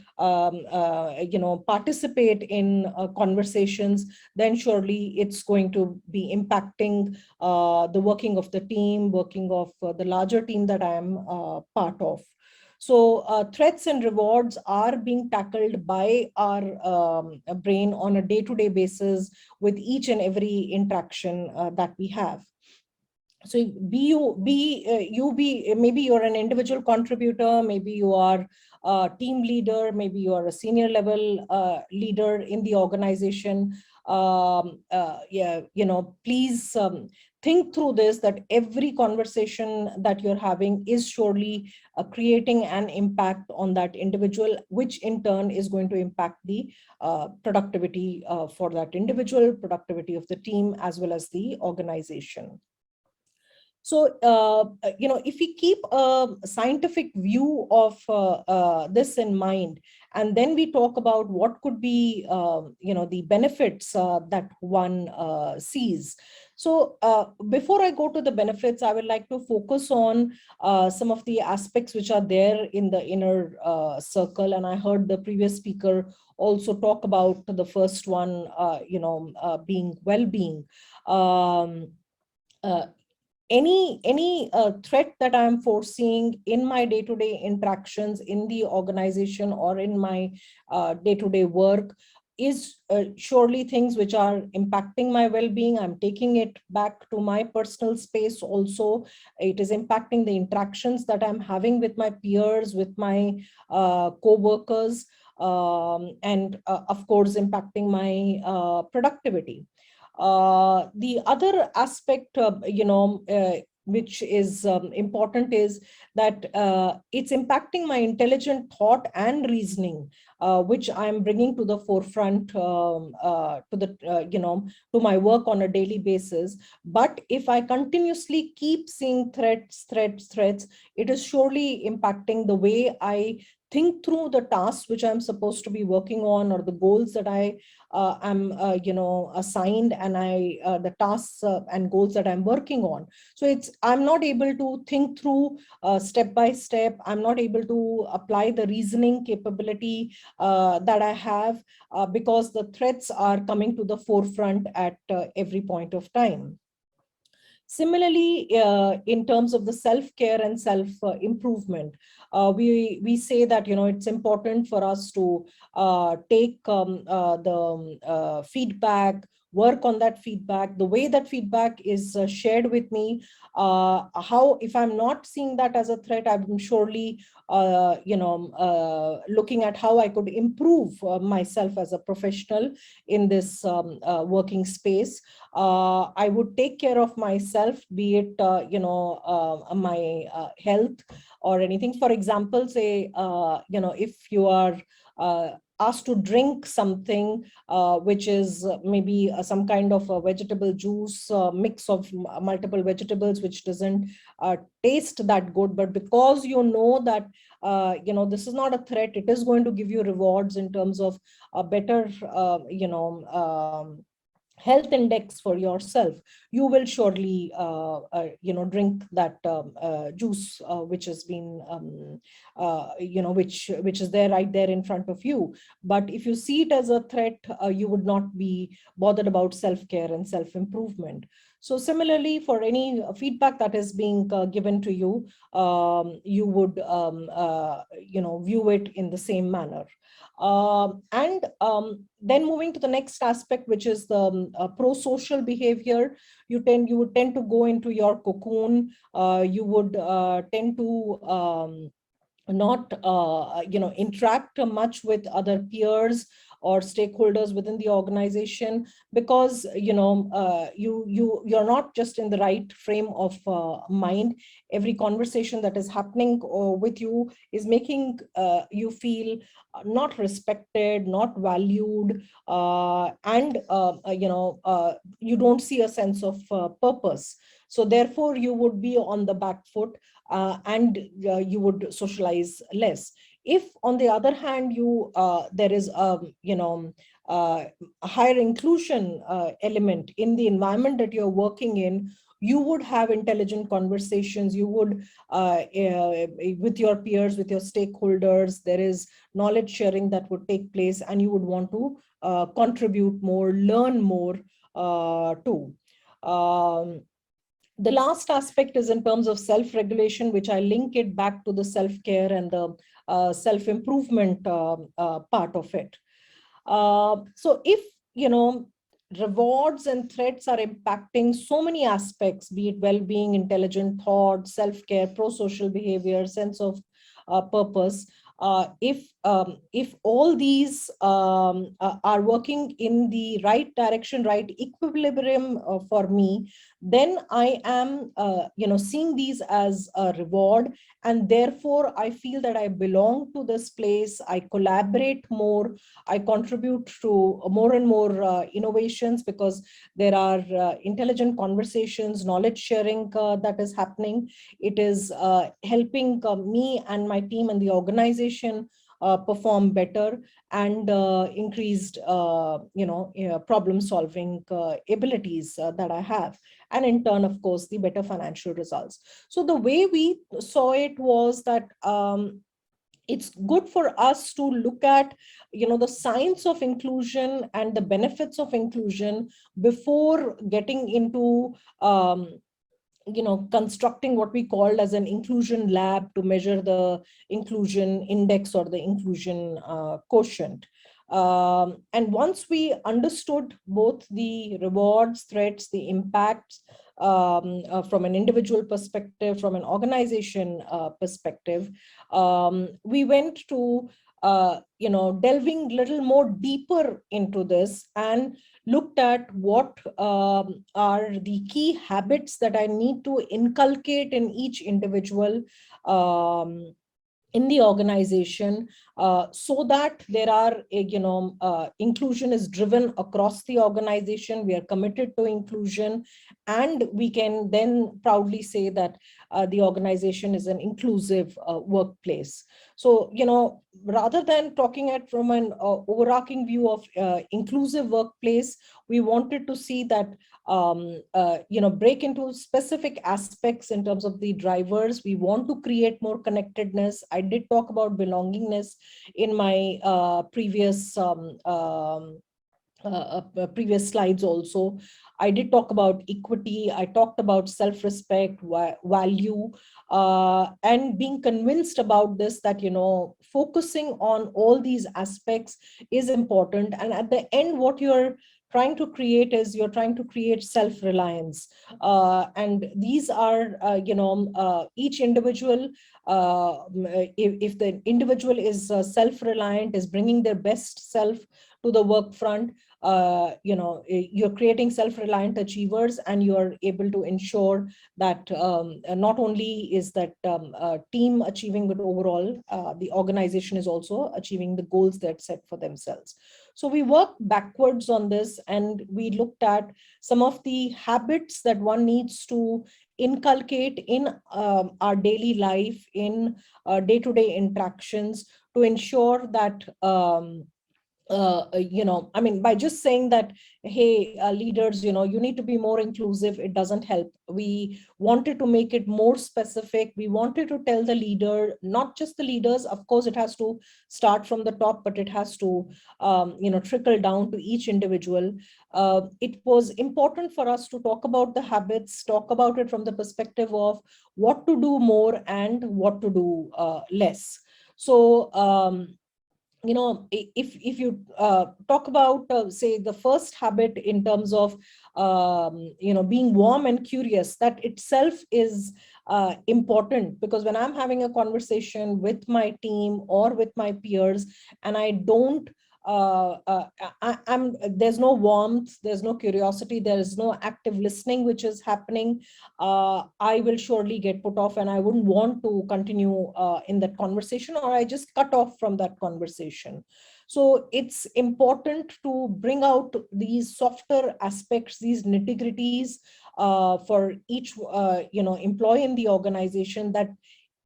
participate in conversations, then surely it's going to be impacting the working of the team, working of the larger team that I am part of. So threats and rewards are being tackled by our brain on a day-to-day basis with each and every interaction that we have. So maybe you're an individual contributor, maybe you are a team leader, maybe you are a senior level leader in the organization. Please think through this, that every conversation that you're having is surely creating an impact on that individual, which in turn is going to impact the productivity for that individual, productivity of the team, as well as the organization. So, if we keep a scientific view of this in mind, and then we talk about what could be, the benefits that one sees. So before I go to the benefits, I would like to focus on some of the aspects which are there in the inner circle. And I heard the previous speaker also talk about the first one, being well-being. Any threat that I'm foreseeing in my day-to-day interactions in the organization or in my day-to-day work is surely things which are impacting my well-being. I'm taking it back to my personal space also. It is impacting the interactions that I'm having with my peers, with my co-workers, and of course, impacting my productivity. The other aspect, which is important is that it's impacting my intelligent thought and reasoning, which I'm bringing to the forefront to my work on a daily basis. But if I continuously keep seeing threats, it is surely impacting the way I think through the tasks which I'm supposed to be working on, or the goals that I am assigned, and the tasks and goals that I'm working on. So I'm not able to think through step by step. I'm not able to apply the reasoning capability that I have because the threats are coming to the forefront at every point of time. Similarly, in terms of the self-care and self-improvement, we say that, it's important for us to take the feedback, work on that feedback, the way that feedback is shared with me, how, if I'm not seeing that as a threat, I'm surely, looking at how I could improve myself as a professional in this working space. I would take care of myself, be it, my health or anything. For example, say, if you are asked to drink something which is maybe some kind of a vegetable juice, mix of multiple vegetables, which doesn't taste that good, but because you know that this is not a threat, it is going to give you rewards in terms of a better health index for yourself, you will surely drink that juice which has been which is there right there in front of you. But if you see it as a threat, you would not be bothered about self-care and self-improvement. So similarly, for any feedback that is being given to you, you would view it in the same manner. Then moving to the next aspect, which is the pro-social behavior, you would tend to go into your cocoon. You would tend to not interact much with other peers or stakeholders within the organization, because you're not just in the right frame of mind. Every conversation that is happening with you is making you feel not respected, not valued, and you don't see a sense of purpose. So therefore you would be on the back foot, and you would socialize less. If on the other hand there is a higher inclusion element in the environment that you're working in, you would have intelligent conversations, you would with your peers, with your stakeholders, there is knowledge sharing that would take place, and you would want to contribute more, learn more too. The last aspect is in terms of self-regulation, which I link it back to the self-care and the self-improvement part of it. So if, rewards and threats are impacting so many aspects, be it well-being, intelligent thought, self-care, pro-social behavior, sense of purpose, if all these are working in the right direction, right equilibrium for me, then I am seeing these as a reward, and therefore I feel that I belong to this place, I collaborate more, I contribute to more and more innovations, because there are intelligent conversations, knowledge sharing that is happening. It is helping me and my team and the organization perform better, and increased problem solving abilities that I have, and in turn, of course, the better financial results. So the way we saw it was that it's good for us to look at the science of inclusion and the benefits of inclusion before getting into constructing what we called as an inclusion lab to measure the inclusion index or the inclusion quotient. And once we understood both the rewards, threats, the impacts from an individual perspective, from an organization perspective, we went to delving a little more deeper into this and looked at what are the key habits that I need to inculcate in each individual in the organization, so that there are, inclusion is driven across the organization. We are committed to inclusion, and we can then proudly say that the organization is an inclusive workplace. So, rather than talking at from an overarching view of inclusive workplace, we wanted to see that break into specific aspects in terms of the drivers. We want to create more connectedness. I did talk about belongingness in my previous previous slides also. I did talk about equity. I talked about self-respect, value, and being convinced about this, that, you know, focusing on all these aspects is important. And at the end, what you're trying to create is you're trying to create self-reliance. And these are, each individual, if the individual is self-reliant, is bringing their best self to the work front, you're creating self-reliant achievers, and you're able to ensure that not only is that team achieving, but overall the organization is also achieving the goals that set for themselves. So we worked backwards on this, and we looked at some of the habits that one needs to inculcate in our daily life, in day-to-day interactions, to ensure that by just saying that, hey, leaders, you need to be more inclusive, it doesn't help. We wanted to make it more specific. We wanted to tell the leader, not just the leaders, of course, it has to start from the top, but it has to, trickle down to each individual. It was important for us to talk about the habits, talk about it from the perspective of what to do more and what to do less. So, if you talk about, say, the first habit in terms of, being warm and curious, that itself is important, because when I'm having a conversation with my team or with my peers, and I don't, there's no warmth, there's no curiosity, there is no active listening which is happening, I will surely get put off, and I wouldn't want to continue in that conversation, or I just cut off from that conversation. So it's important to bring out these softer aspects, these nitty-gritties for each employee in the organization, that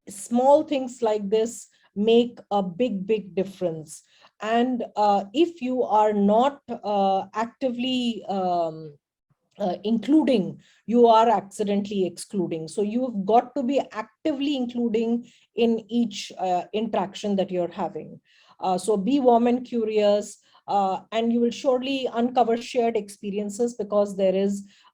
small things like this make a big difference. And if you are not actively including, you are accidentally excluding. So you've got to be actively including in each interaction that you're having. So be warm and curious, and you will surely uncover shared experiences, because there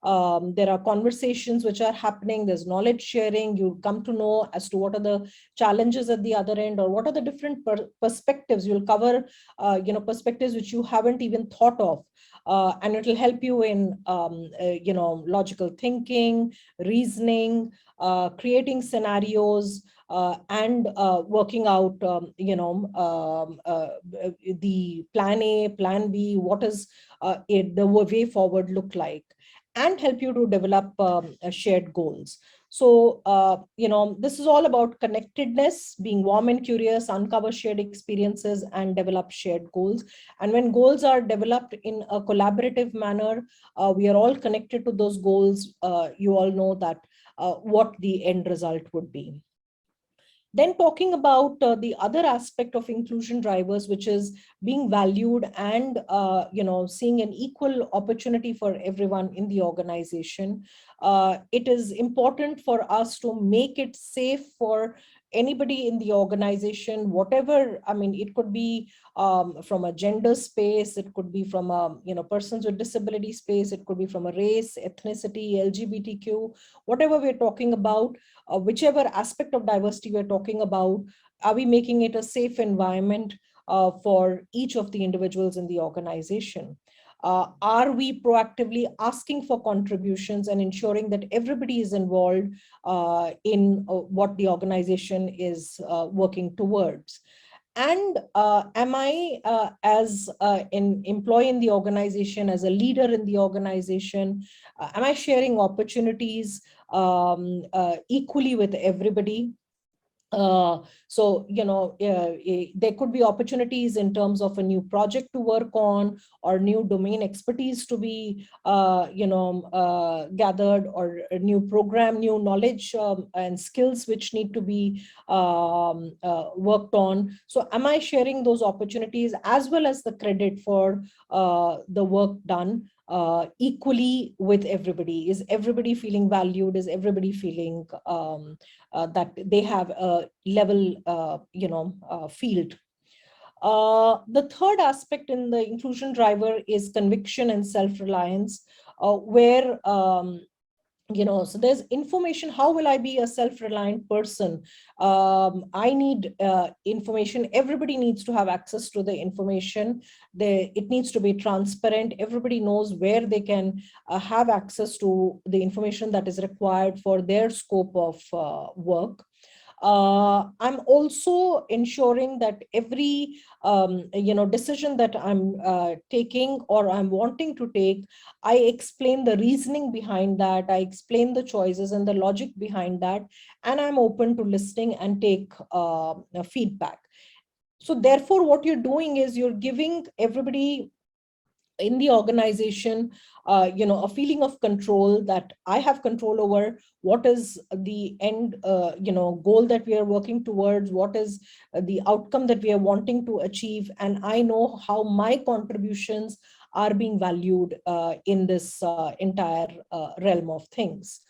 are conversations which are happening, there's knowledge sharing, you come to know as to what are the challenges at the other end, or what are the different perspectives. You'll cover perspectives which you haven't even thought of, and it will help you in logical thinking, reasoning, creating scenarios, and working out the plan A, plan B, what is the way forward look like, and help you to develop shared goals. So, this is all about connectedness, being warm and curious, uncover shared experiences, and develop shared goals. And when goals are developed in a collaborative manner, we are all connected to those goals. You all know that what the end result would be. Then talking about the other aspect of inclusion drivers, which is being valued and seeing an equal opportunity for everyone in the organization. It is important for us to make it safe for anybody in the organization, whatever, it could be from a gender space, it could be from a persons with disability space, it could be from a race, ethnicity, LGBTQ, whatever we're talking about, whichever aspect of diversity we're talking about, are we making it a safe environment for each of the individuals in the organization? Are we proactively asking for contributions and ensuring that everybody is involved in what the organization is working towards? And am I, as an employee in the organization, as a leader in the organization, am I sharing opportunities equally with everybody? There could be opportunities in terms of a new project to work on, or new domain expertise to be gathered, or a new program, new knowledge and skills which need to be worked on. So am I sharing those opportunities as well as the credit for the work done equally with everybody? Is everybody feeling valued? Is everybody feeling that they have a level field? The third aspect in the inclusion driver is conviction and self-reliance, where so there's information. How will I be a self-reliant person? I need information. Everybody needs to have access to the information. It needs to be transparent. Everybody knows where they can have access to the information that is required for their scope of work. I'm also ensuring that every decision that I'm taking or I'm wanting to take, I explain the reasoning behind that. I explain the choices and the logic behind that, and I'm open to listening and take feedback. So therefore, what you're doing is you're giving everybody in the organization, a feeling of control, that I have control over what is the end, goal that we are working towards, what is the outcome that we are wanting to achieve, and I know how my contributions are being valued in this entire realm of things.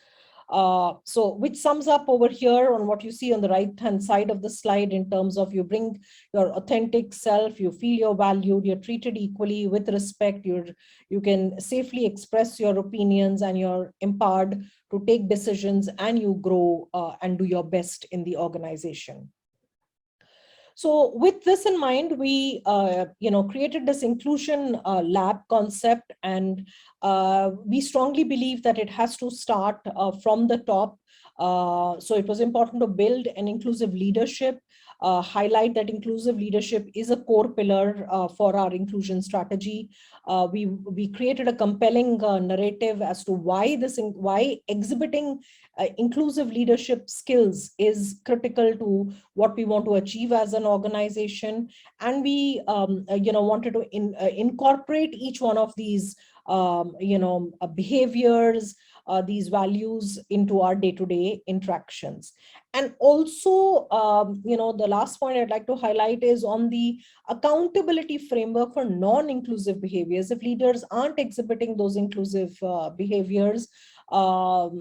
So which sums up over here on what you see on the right hand side of the slide, in terms of you bring your authentic self, you feel you're valued, you're treated equally with respect, you can safely express your opinions, and you're empowered to take decisions, and you grow and do your best in the organization. So with this in mind, we created this inclusion lab concept, and we strongly believe that it has to start from the top. So it was important to build an inclusive leadership, highlight that inclusive leadership is a core pillar for our inclusion strategy. We created a compelling narrative as to why exhibiting inclusive leadership skills is critical to what we want to achieve as an organization. And we wanted to incorporate each one of these behaviors, these values into our day-to-day interactions. And also, the last point I'd like to highlight is on the accountability framework for non-inclusive behaviors. If leaders aren't exhibiting those inclusive behaviors, what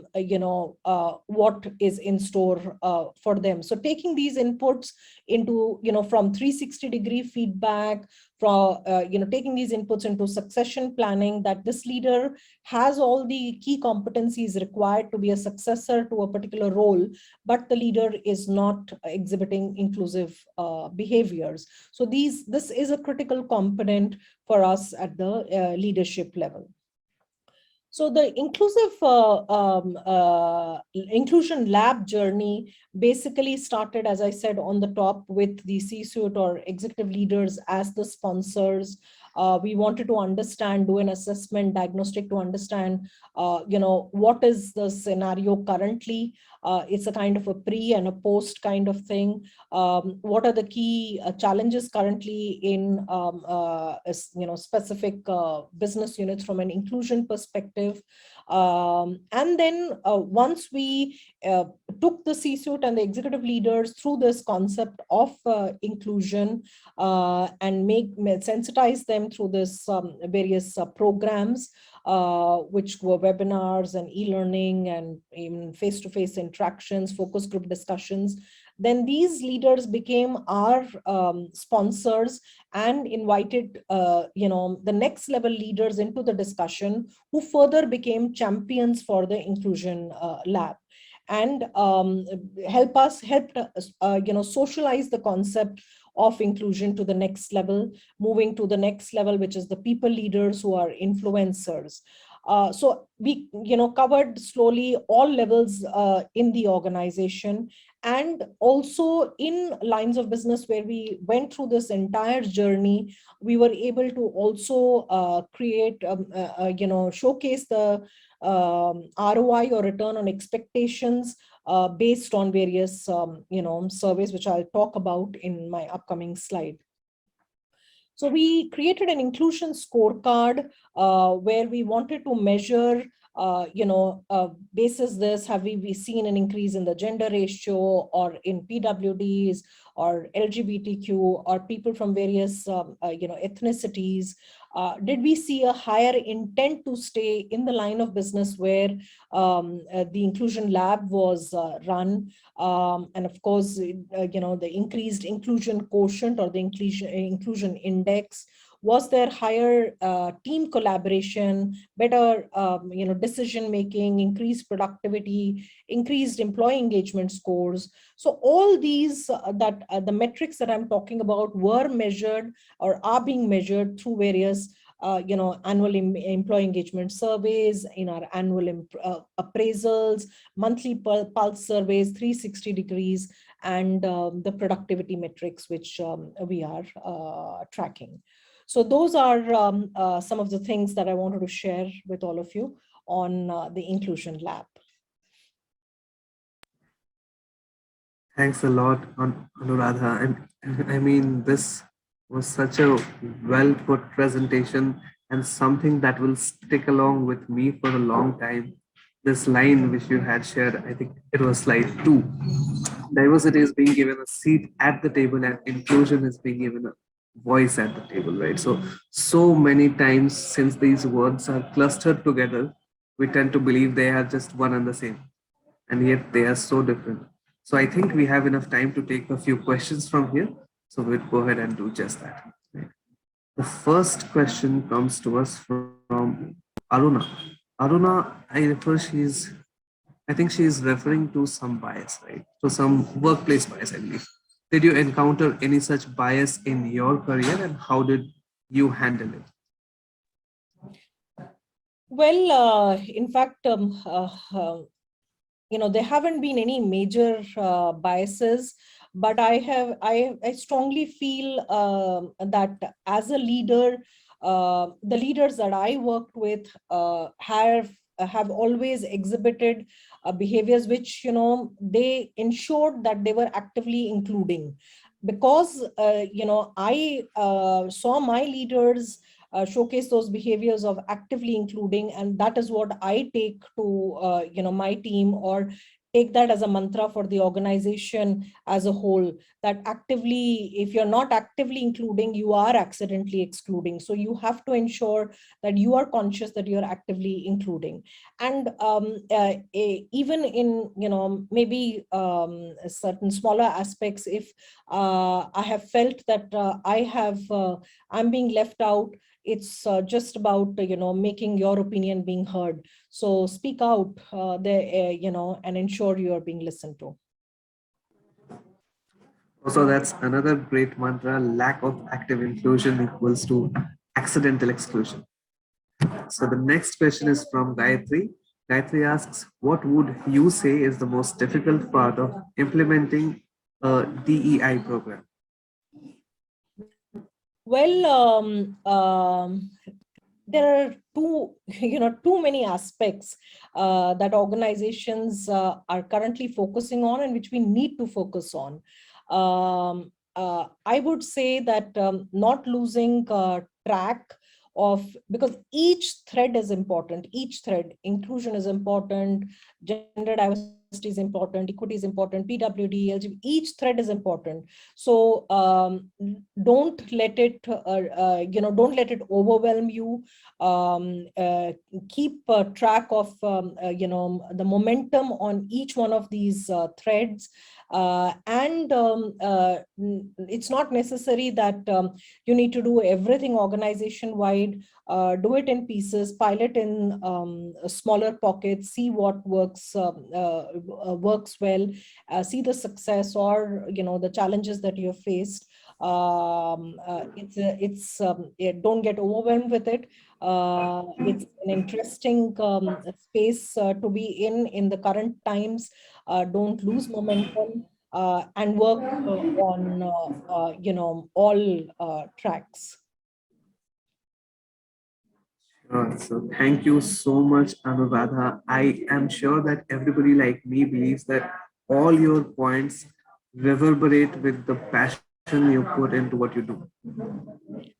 is in store for them. So taking these inputs into, from 360-degree feedback, from, taking these inputs into succession planning, that this leader has all the key competencies required to be a successor to a particular role, but the leader is not exhibiting inclusive behaviors. So this is a critical component for us at the leadership level. So the inclusion lab journey basically started, as I said, on the top with the C-suite or executive leaders as the sponsors. We wanted to understand, do an assessment diagnostic to understand, what is the scenario currently. It's a kind of a pre and a post kind of thing. What are the key challenges currently in specific business units from an inclusion perspective? And then once we took the C-suite and the executive leaders through this concept of inclusion and sensitize them through this various programs, which were webinars and e-learning and even face-to-face interactions, focus group discussions, then these leaders became our sponsors and invited the next level leaders into the discussion, who further became champions for the inclusion lab, and helped us socialize the concept of inclusion to the next level, moving to the next level, which is the people leaders who are influencers. So we covered slowly all levels in the organization, and also in lines of business where we went through this entire journey, we were able to also create, showcase the ROI or return on expectations based on various surveys, which I'll talk about in my upcoming slide. So we created an inclusion scorecard where we wanted to measure basis this, have we seen an increase in the gender ratio or in PWDs or LGBTQ or people from various, ethnicities? Did we see a higher intent to stay in the line of business where the inclusion lab was run? And of course, the increased inclusion quotient or the inclusion index. Was there higher team collaboration, better decision making, increased productivity, increased employee engagement scores? So all these the metrics that I'm talking about were measured or are being measured through various annual employee engagement surveys, in our annual appraisals, monthly pulse surveys, 360 degrees, and the productivity metrics which we are tracking. So those are some of the things that I wanted to share with all of you on the Inclusion Lab. Thanks a lot, Anuradha. And I mean, this was such a well put presentation and something that will stick along with me for a long time. This line which you had shared, I think it was slide 2. Diversity is being given a seat at the table and inclusion is being given a voice at the table, right? So many times, since these words are clustered together, we tend to believe they are just one and the same, and yet they are so different. So I think we have enough time to take a few questions from here. So we'll go ahead and do just that. Right. The first question comes to us from Aruna. Aruna, I think she is referring to some bias, right? So some workplace bias, I believe. Did you encounter any such bias in your career and how did you handle it? Well, in fact, there haven't been any major biases, but I strongly feel that as a leader, the leaders that I worked with have always exhibited behaviors which, they ensured that they were actively including. Because, I saw my leaders showcase those behaviors of actively including, and that is what I take to, my team, or take that as a mantra for the organization as a whole, that actively, if you're not actively including, you are accidentally excluding. So you have to ensure that you are conscious that you're actively including. And even in, maybe certain smaller aspects, if I have felt that I'm being left out, it's just about, making your opinion being heard. So speak out and ensure you are being listened to. So that's another great mantra: lack of active inclusion equals to accidental exclusion. So the next question is from Gayatri. Gayatri asks, what would you say is the most difficult part of implementing a DEI program? Well, there are too many aspects that organizations are currently focusing on and which we need to focus on. I would say that not losing track of, because each thread is important, inclusion is important, gender diversity is important, equity is important, PWD, LGBT, each thread is important. So don't let it overwhelm you. Keep track of the momentum on each one of these threads. And it's not necessary that you need to do everything organization wide. Do it in pieces, pilot in smaller pockets, see what works well, see the success or the challenges that you have faced. Don't get overwhelmed with it. It's an interesting space to be in the current times. Don't lose momentum and work on all tracks. So thank you so much, Anuradha. I am sure that everybody like me believes that all your points reverberate with the passion you put into what you do.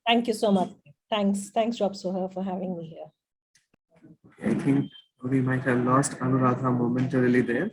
Thank you so much. Thanks, Job Soha, for having me here. I think We might have lost Anuradha momentarily there.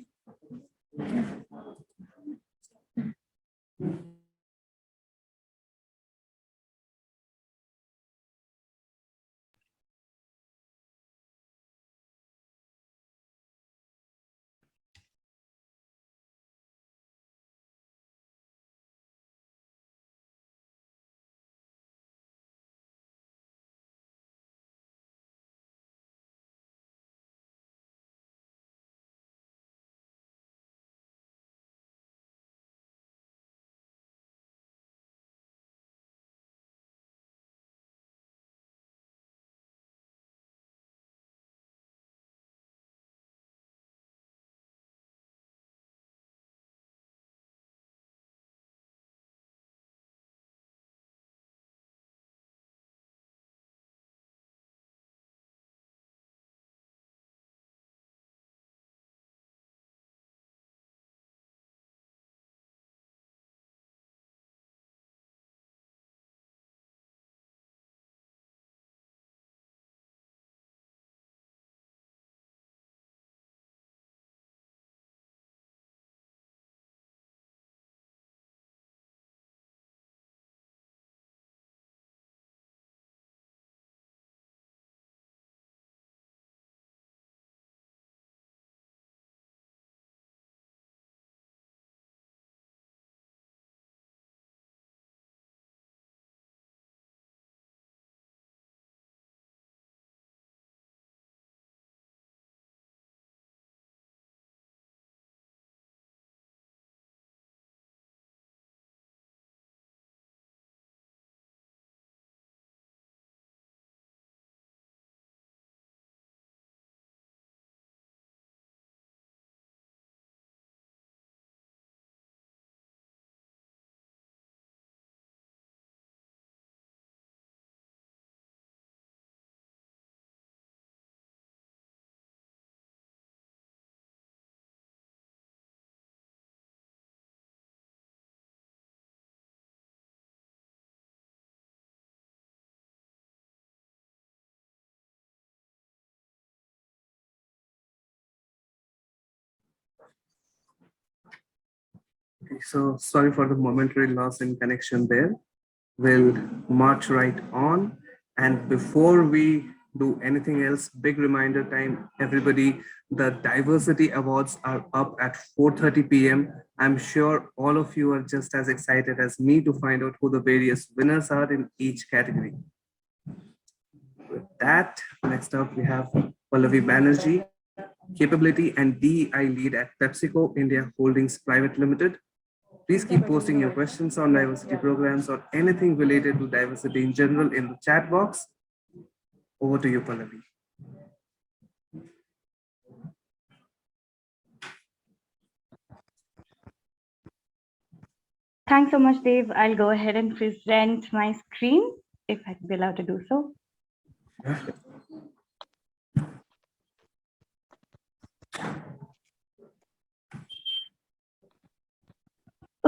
Okay, so sorry for the momentary loss in connection there. We'll march right on. And before we do anything else, big reminder time, everybody, the diversity awards are up at 4:30 p.m. I'm sure all of you are just as excited as me to find out who the various winners are in each category. With that, next up we have Pallavi Banerjee, Capability and DEI Lead at PepsiCo India Holdings Private Limited. Please keep posting your questions on diversity programs or anything related to diversity in general in the chat box. Over to you, Pallavi. Thanks so much, Dave. I'll go ahead and present my screen, if I can be allowed to do so.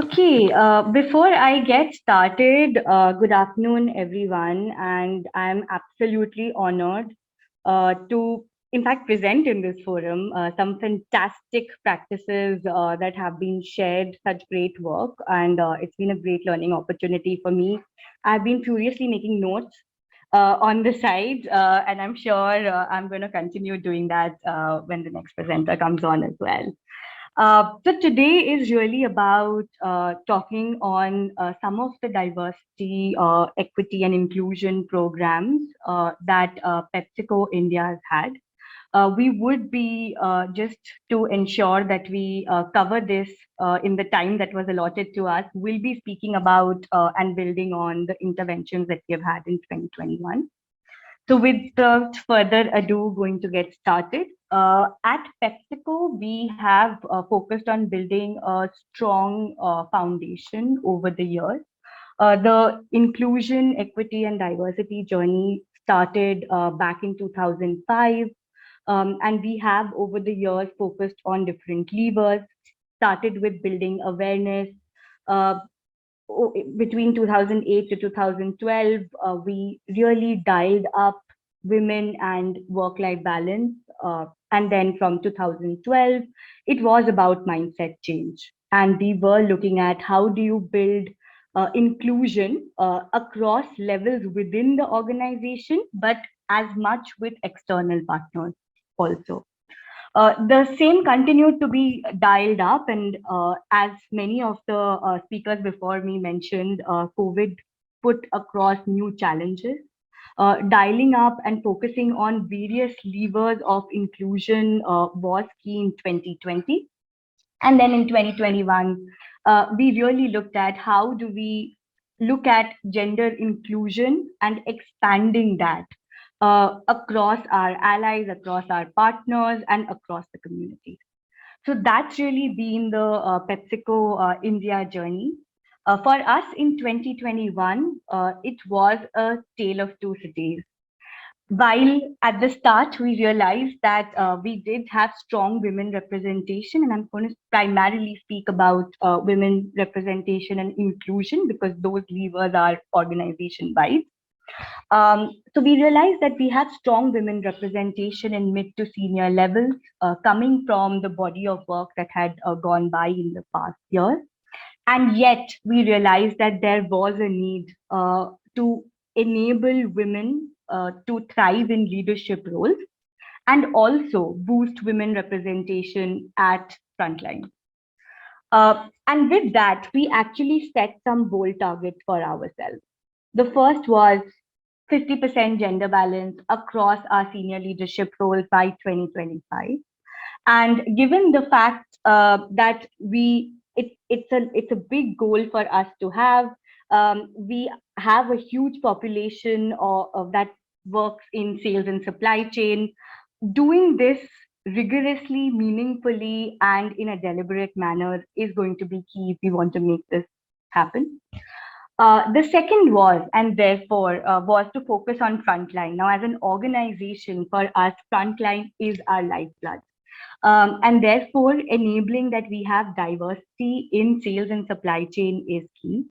Okay, before I get started, good afternoon, everyone, and I'm absolutely honored to, in fact, present in this forum some fantastic practices that have been shared, such great work, and it's been a great learning opportunity for me. I've been furiously making notes on the side, and I'm sure I'm going to continue doing that when the next presenter comes on as well. So today is really about talking on some of the diversity, equity and inclusion programs that PepsiCo India has had. We would be, just to ensure that we cover this in the time that was allotted to us, we'll be speaking about and building on the interventions that we have had in 2021. So without further ado, going to get started. At PepsiCo, we have focused on building a strong foundation over the years. The inclusion, equity, and diversity journey started back in 2005. And we have over the years focused on different levers, started with building awareness. Between 2008 to 2012, we really dialed up women and work-life balance. And then from 2012, it was about mindset change. And we were looking at how do you build inclusion across levels within the organization, but as much with external partners also. The same continued to be dialed up, and as many of the speakers before me mentioned, COVID put across new challenges. Dialing up and focusing on various levers of inclusion was key in 2020. And then in 2021, we really looked at how do we look at gender inclusion and expanding that across our allies, across our partners, and across the community. So that's really been the PepsiCo India journey. For us in 2021, it was a tale of two cities. While at the start, we realized that we did have strong women representation, and I'm going to primarily speak about women representation and inclusion because those levers are organization-wide. So we realized that we have strong women representation in mid to senior levels coming from the body of work that had gone by in the past year. And yet we realized that there was a need to enable women to thrive in leadership roles and also boost women representation at frontline. And with that, we actually set some bold targets for ourselves. The first was 50% gender balance across our senior leadership roles by 2025. And given the fact that it's a big goal for us to have, we have a huge population of that works in sales and supply chain. Doing this rigorously, meaningfully, and in a deliberate manner is going to be key if we want to make this happen. The second was, and therefore, was to focus on frontline. Now, as an organization, for us, frontline is our lifeblood. And therefore, enabling that we have diversity in sales and supply chain is key.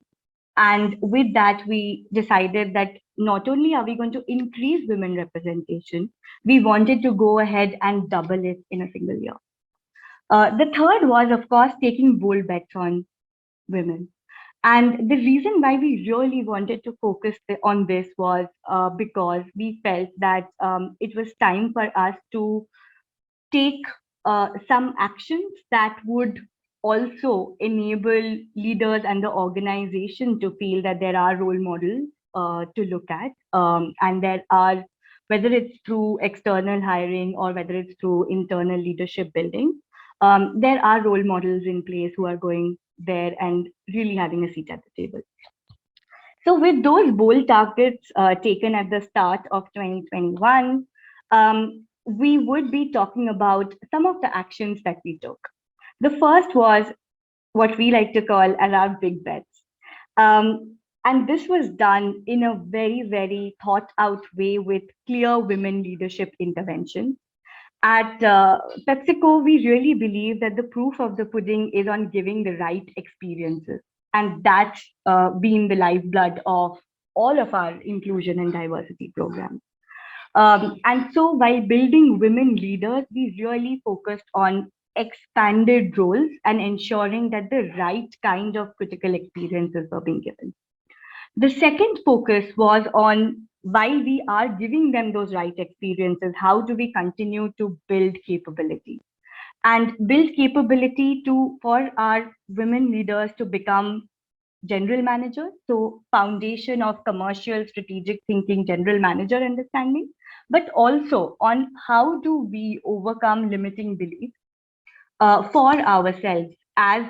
And with that, we decided that not only are we going to increase women representation, we wanted to go ahead and double it in a single year. The third was, of course, taking bold bets on women. And the reason why we really wanted to focus on this was because we felt that it was time for us to take some actions that would also enable leaders and the organization to feel that there are role models to look at. And there are, whether it's through external hiring or whether it's through internal leadership building, there are role models in place who are going there and really having a seat at the table. So with those bold targets taken at the start of 2021, we would be talking about some of the actions that we took. The first was what we like to call as our big bets. And this was done in a very, very thought out way with clear women leadership intervention. At PepsiCo, we really believe that the proof of the pudding is on giving the right experiences. And that's been the lifeblood of all of our inclusion and diversity programs. And so while building women leaders, we really focused on expanded roles and ensuring that the right kind of critical experiences were being given. The second focus was on, while we are giving them those right experiences, how do we continue to build capability? And build capability for our women leaders to become general managers, so foundation of commercial strategic thinking, general manager understanding, but also on how do we overcome limiting beliefs for ourselves, as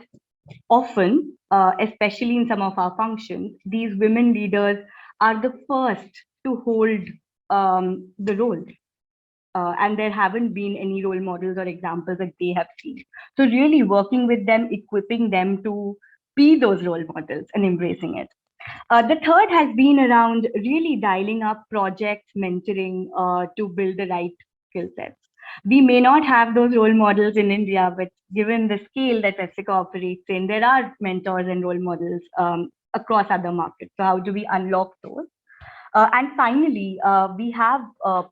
often, especially in some of our functions, these women leaders are the first to hold the role. And there haven't been any role models or examples that they have seen. So really working with them, equipping them to be those role models and embracing it. The third has been around really dialing up projects, mentoring to build the right skill sets. We may not have those role models in India, but given the scale that PepsiCo operates in, there are mentors and role models across other markets. So how do we unlock those? And finally, we have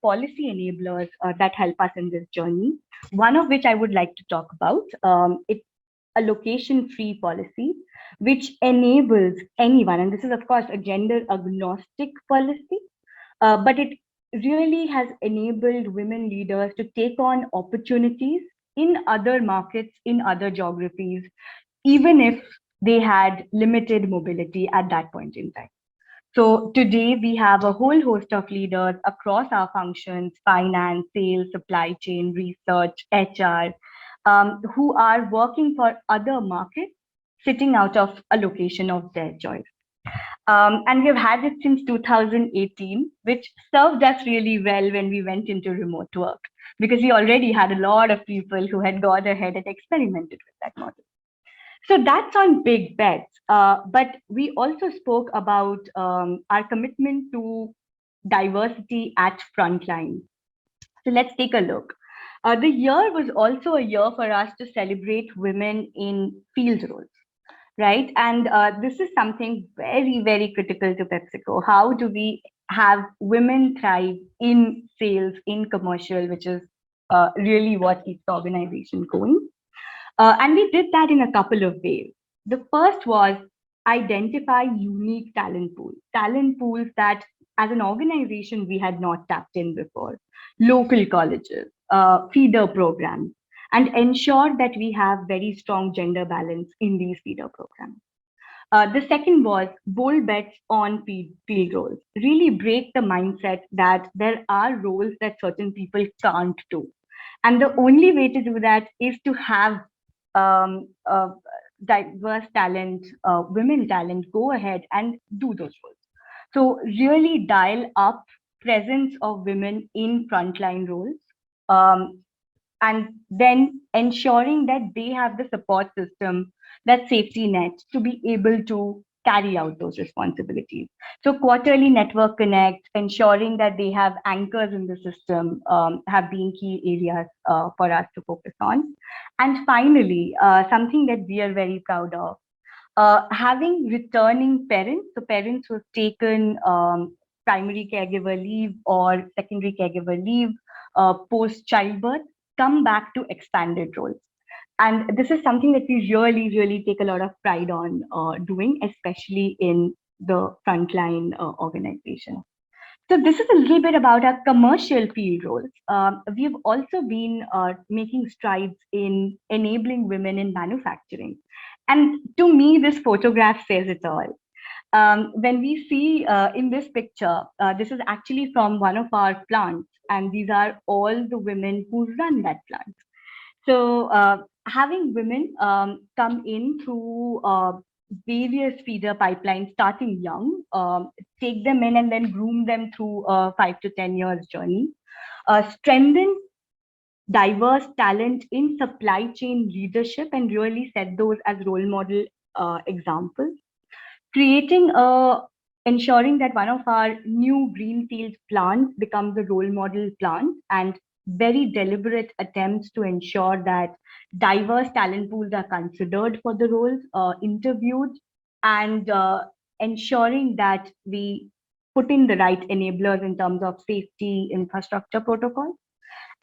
policy enablers that help us in this journey. One of which I would like to talk about. It's a location-free policy, which enables anyone, and this is of course a gender agnostic policy, but it really has enabled women leaders to take on opportunities in other markets, in other geographies, even if they had limited mobility at that point in time. So today we have a whole host of leaders across our functions, finance, sales, supply chain, research, HR, who are working for other markets, sitting out of a location of their choice. And we've had it since 2018, which served us really well when we went into remote work, because we already had a lot of people who had gone ahead and experimented with that model. So that's on big bets. But we also spoke about our commitment to diversity at frontline. So let's take a look. The year was also a year for us to celebrate women in field roles, right? And this is something very, very critical to PepsiCo. How do we have women thrive in sales, in commercial, which is really what keeps the organization going? And we did that in a couple of ways. The first was identify unique talent pools that as an organization we had not tapped in before, local colleges, feeder programs, and ensure that we have very strong gender balance in these feeder programs. The second was bold bets on field roles. Really break the mindset that there are roles that certain people can't do. And the only way to do that is to have diverse talent, women talent, go ahead and do those roles. So really dial up presence of women in frontline roles, and then ensuring that they have the support system, that safety net to be able to carry out those responsibilities. So quarterly network connect, ensuring that they have anchors in the system, have been key areas for us to focus on. And finally, something that we are very proud of, having returning parents, so parents who have taken primary caregiver leave or secondary caregiver leave post childbirth, come back to expanded roles. And this is something that we really, really take a lot of pride on doing, especially in the frontline organization. So this is a little bit about our commercial field roles. We've also been making strides in enabling women in manufacturing. And to me, this photograph says it all. When we see in this picture, this is actually from one of our plants, and these are all the women who run that plant. So having women come in through various feeder pipelines, starting young, take them in and then groom them through a 5 to 10 years journey, strengthen diverse talent in supply chain leadership and really set those as role model examples, creating ensuring that one of our new greenfield plants becomes a role model plant, and very deliberate attempts to ensure that diverse talent pools are considered for the roles, interviewed, and ensuring that we put in the right enablers in terms of safety, infrastructure protocols.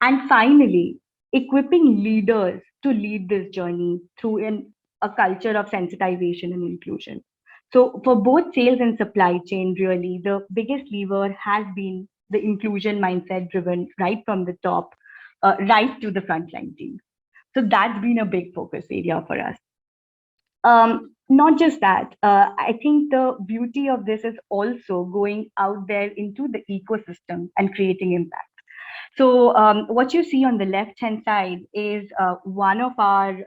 And finally, equipping leaders to lead this journey through a culture of sensitization and inclusion. So for both sales and supply chain, really, the biggest lever has been the inclusion mindset driven right from the top, right to the frontline team. So that's been a big focus area for us. Not just that, I think the beauty of this is also going out there into the ecosystem and creating impact. So what you see on the left-hand side is one of our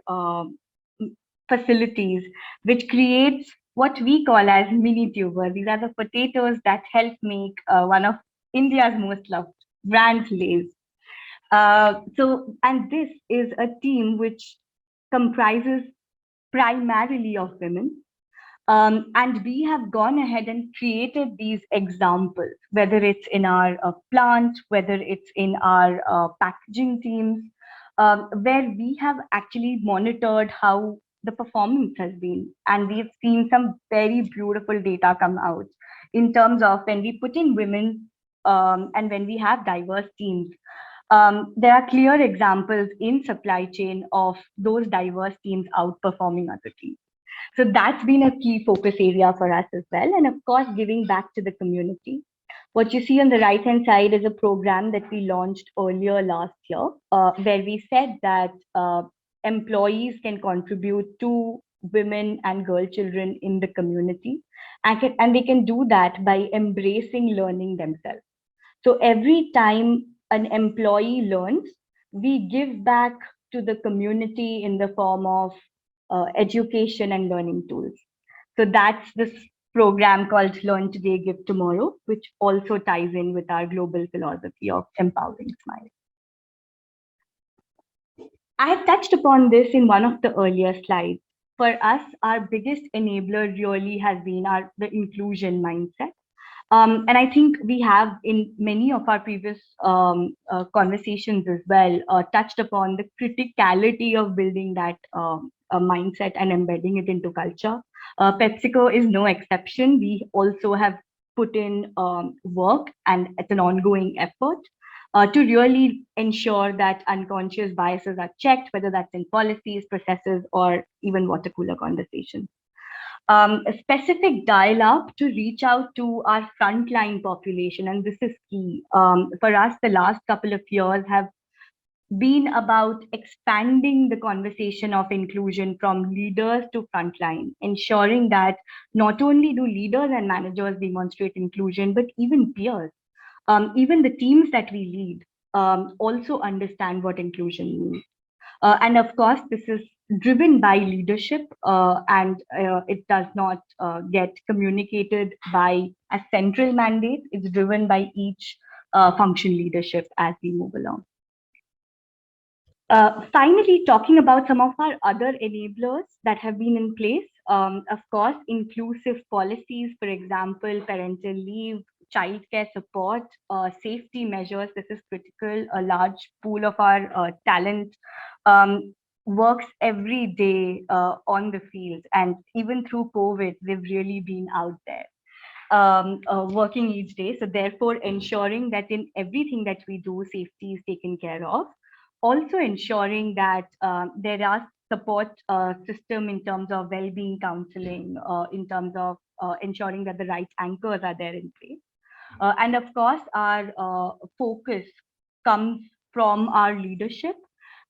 facilities, which creates what we call as mini tubers. These are the potatoes that help make one of India's most loved brands, Lay's. And this is a team which comprises primarily of women. And we have gone ahead and created these examples, whether it's in our plant, whether it's in our packaging teams, where we have actually monitored how the performance has been. And we've seen some very beautiful data come out in terms of when we put in women and when we have diverse teams. There are clear examples in supply chain of those diverse teams outperforming other teams. So that's been a key focus area for us as well. And of course, giving back to the community. What you see on the right-hand side is a program that we launched earlier last year, where we said that employees can contribute to women and girl children in the community, and they can do that by embracing learning themselves. So every time an employee learns, we give back to the community in the form of education and learning tools. So that's this program called Learn Today, Give Tomorrow, which also ties in with our global philosophy of empowering smiles. I have touched upon this in one of the earlier slides. For us, our biggest enabler really has been the inclusion mindset. And I think we have in many of our previous conversations as well touched upon the criticality of building that mindset and embedding it into culture. PepsiCo is no exception. We also have put in work, and it's an ongoing effort to really ensure that unconscious biases are checked, whether that's in policies, processes, or even water cooler conversations. A specific dial-up to reach out to our frontline population, and this is key. For us, the last couple of years have been about expanding the conversation of inclusion from leaders to frontline, ensuring that not only do leaders and managers demonstrate inclusion, but even peers, even the teams that we lead also understand what inclusion means. And of course, this is driven by leadership and it does not get communicated by a central mandate. It's driven by each function leadership as we move along. Finally, talking about some of our other enablers that have been in place, of course, inclusive policies, for example, parental leave, childcare support, safety measures. This is critical. A large pool of our talent works every day on the field, and even through COVID, they've really been out there working each day. So therefore, ensuring that in everything that we do, safety is taken care of. Also ensuring that there are support system in terms of well-being counseling, in terms of ensuring that the right anchors are there in place. And of course, our focus comes from our leadership.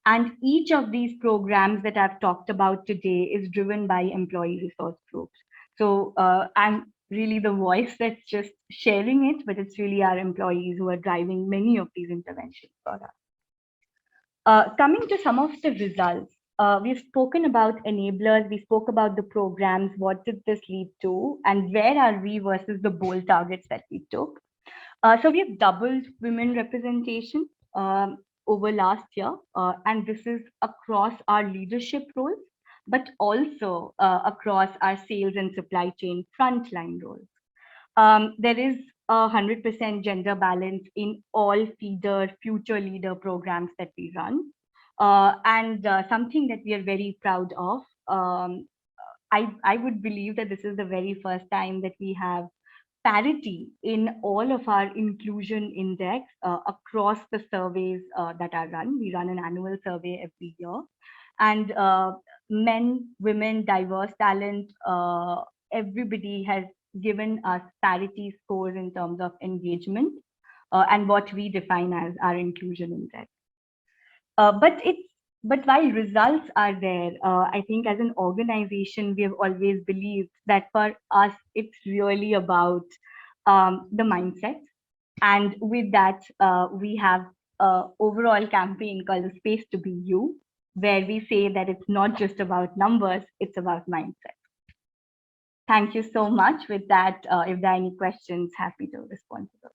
And each of these programs that I've talked about today is driven by employee resource groups. So I'm really the voice that's just sharing it, but it's really our employees who are driving many of these interventions for us. Coming to some of the results, we've spoken about enablers, we spoke about the programs, what did this lead to, and where are we versus the bold targets that we took. So we have doubled women representation over last year, and this is across our leadership roles, but also across our sales and supply chain frontline roles. There is 100% gender balance in all feeder future leader programs that we run, and something that we are very proud of. I would believe that this is the very first time that we have parity in all of our inclusion index across the surveys that are run. We run an annual survey every year, and men, women, diverse talent, everybody has given us parity scores in terms of engagement and what we define as our inclusion index. But while results are there, I think as an organization, we have always believed that for us, it's really about the mindset. And with that, we have an overall campaign called The Space to Be You, where we say that it's not just about numbers, it's about mindset. Thank you so much. With that, if there are any questions, happy to respond to those.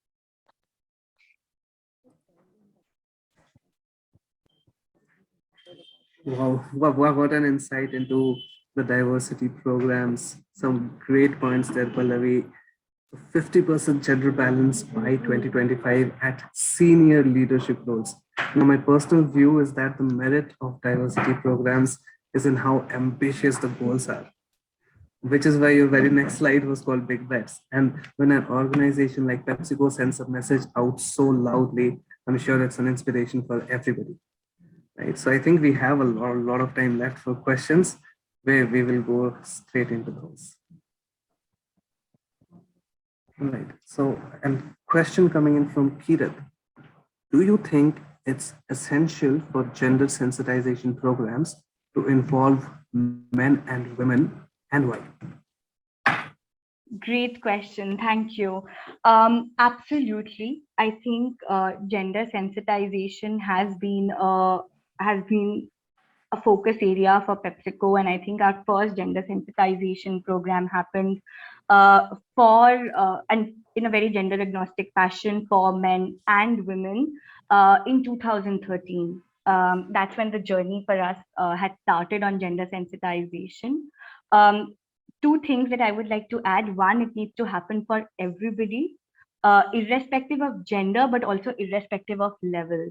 Wow, what an insight into the diversity programs. Some great points there, Pallavi. 50% gender balance by 2025 at senior leadership roles. Now, my personal view is that the merit of diversity programs is in how ambitious the goals are. which is why your very next slide was called Big Bets. And when an organization like PepsiCo sends a message out so loudly, I'm sure it's an inspiration for everybody, right? So I think we have a lot of time left for questions, where we will go straight into those. All right, so a question coming in from Kirat. Do you think it's essential for gender sensitization programs to involve men and women, and why? Great question. Thank you. Absolutely. I think gender sensitization has been a focus area for PepsiCo, and I think our first gender sensitization program happened and in a very gender agnostic fashion for men and women in 2013. That's when the journey for us had started on gender sensitization. Two things that I would like to add. One, it needs to happen for everybody, irrespective of gender, but also irrespective of level.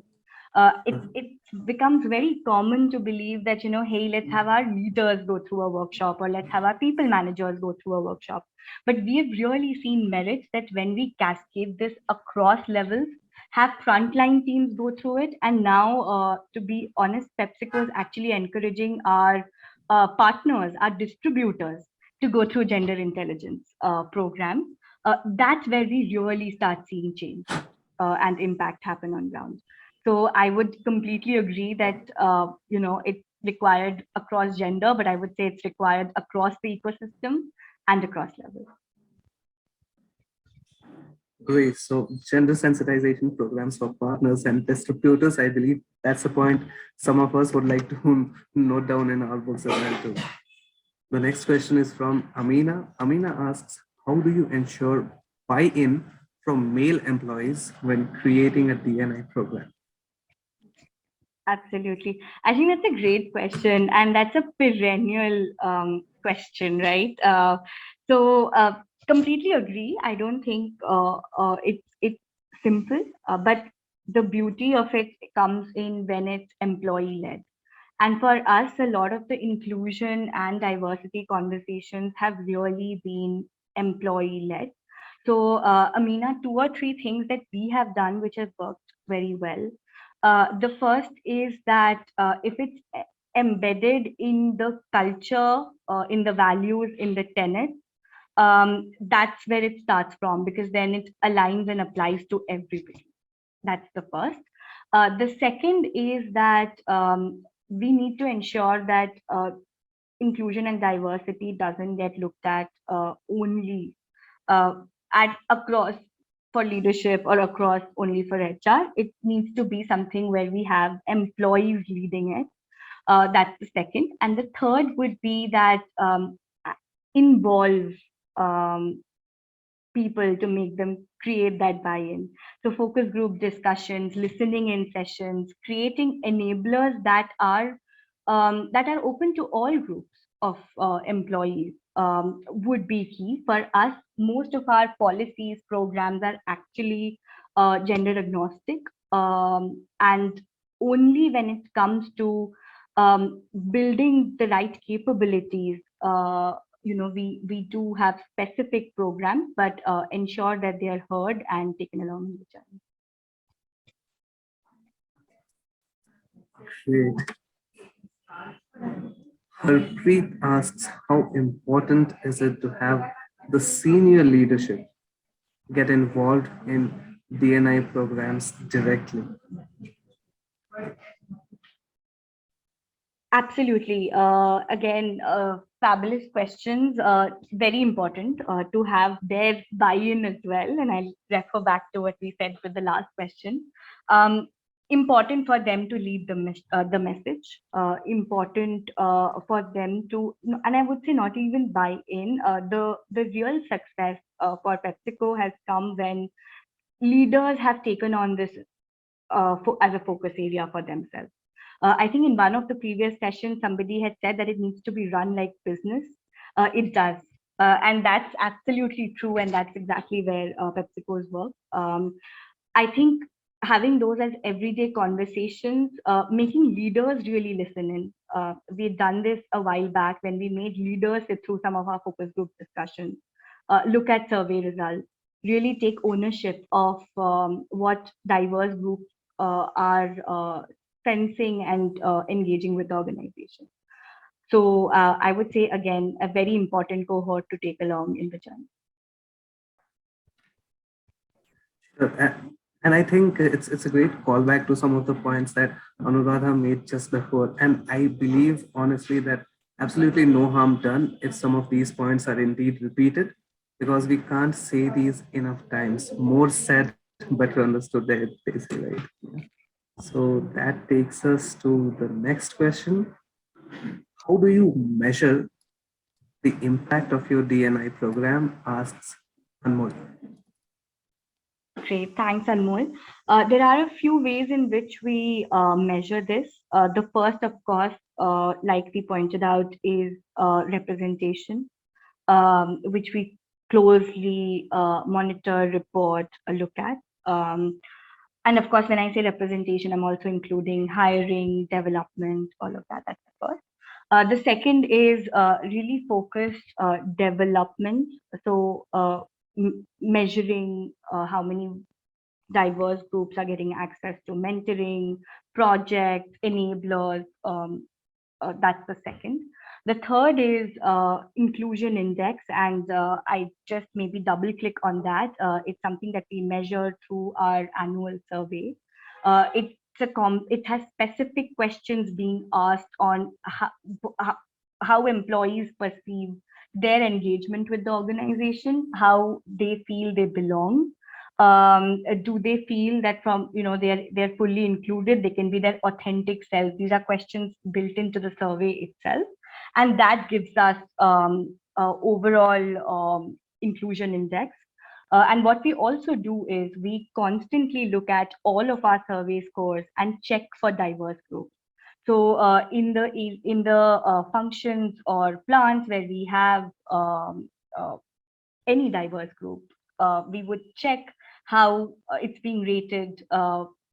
It becomes very common to believe that, hey, let's have our leaders go through a workshop, or let's have our people managers go through a workshop. But we have really seen merits that when we cascade this across levels, have frontline teams go through it. And now, to be honest, PepsiCo is actually encouraging our partners, our distributors, to go through gender intelligence programs. That's where we really start seeing change and impact happen on ground. So I would completely agree that it's required across gender, but I would say it's required across the ecosystem and across levels. Great. So gender sensitization programs for partners and distributors, I believe that's a point some of us would like to note down in our books as well too. The next question is from Amina. Amina asks, how do you ensure buy-in from male employees when creating a D&I program? Absolutely. I think that's a great question, and that's a perennial question, right? So completely agree. I don't think it's simple, but the beauty of it comes in when it's employee-led. And for us, a lot of the inclusion and diversity conversations have really been employee-led. So Amina, 2 or 3 things that we have done which have worked very well. The first is that if it's embedded in the culture, in the values, in the tenets, that's where it starts from, because then it aligns and applies to everybody. That's the first. The second is that we need to ensure that inclusion and diversity doesn't get looked at only across for leadership or across only for HR. It needs to be something where we have employees leading it. That's the second. And the third would be that involve people to make them create that buy-in. So focus group discussions, listening in sessions, creating enablers that are open to all groups of employees would be key. For us, most of our policies, programs are actually gender agnostic, and only when it comes to building the right capabilities, we do have specific programs, but ensure that they are heard and taken along in the journey. Great. Harpreet asks, how important is it to have the senior leadership get involved in D&I programs directly? Absolutely. Again, fabulous questions. Very important to have their buy-in as well. And I'll refer back to what we said with the last question. Important for them to lead the message. Important for them to, and I would say not even buy in. The real success for PepsiCo has come when leaders have taken on this as a focus area for themselves. I think in one of the previous sessions, somebody had said that it needs to be run like business. It does. And that's absolutely true. And that's exactly where PepsiCo's work. I think having those as everyday conversations, making leaders really listen in. We had done this a while back when we made leaders sit through some of our focus group discussions, look at survey results, really take ownership of what diverse groups are sensing and engaging with the organization. So I would say, again, a very important cohort to take along in the journey. Sure. And I think it's a great callback to some of the points that Anuradha made just before. And I believe, honestly, that absolutely no harm done if some of these points are indeed repeated, because we can't say these enough times. More said, better understood, they say, right? So that takes us to the next question. How do you measure the impact of your D&I program? Asks Anmol. Great, thanks, Anmol. There are a few ways in which we measure this. The first, of course, like we pointed out, is representation, which we closely monitor, report, look at. And of course, when I say representation, I'm also including hiring, development, all of that. That's the first. The second is really focused development. So measuring how many diverse groups are getting access to mentoring, projects, enablers. That's the second. The third is inclusion index, and I just maybe double click on that. It's something that we measure through our annual survey. It has specific questions being asked on how employees perceive their engagement with the organization, how they feel they belong. Do they feel that from, they're fully included, they can be their authentic self? These are questions built into the survey itself, and that gives us overall inclusion index. And what we also do is we constantly look at all of our survey scores and check for diverse groups. So in the functions or plants where we have any diverse group, we would check how it's being rated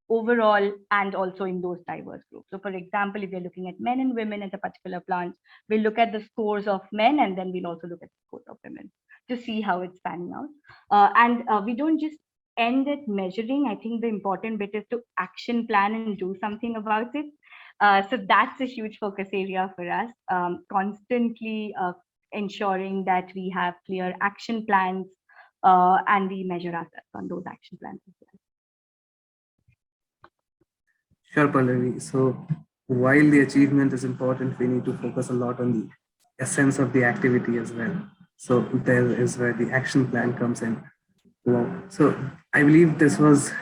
overall and also in those diverse groups. So for example, if you're looking at men and women at a particular plant, we'll look at the scores of men, and then we'll also look at the scores of women to see how it's panning out. And we don't just end at measuring. I think the important bit is to action plan and do something about it. So that's a huge focus area for us, constantly ensuring that we have clear action plans and we measure ourselves on those action plans as well. Sure, Pallavi. So while the achievement is important, we need to focus a lot on the essence of the activity as well. So there is where the action plan comes in. Wow. So I believe this was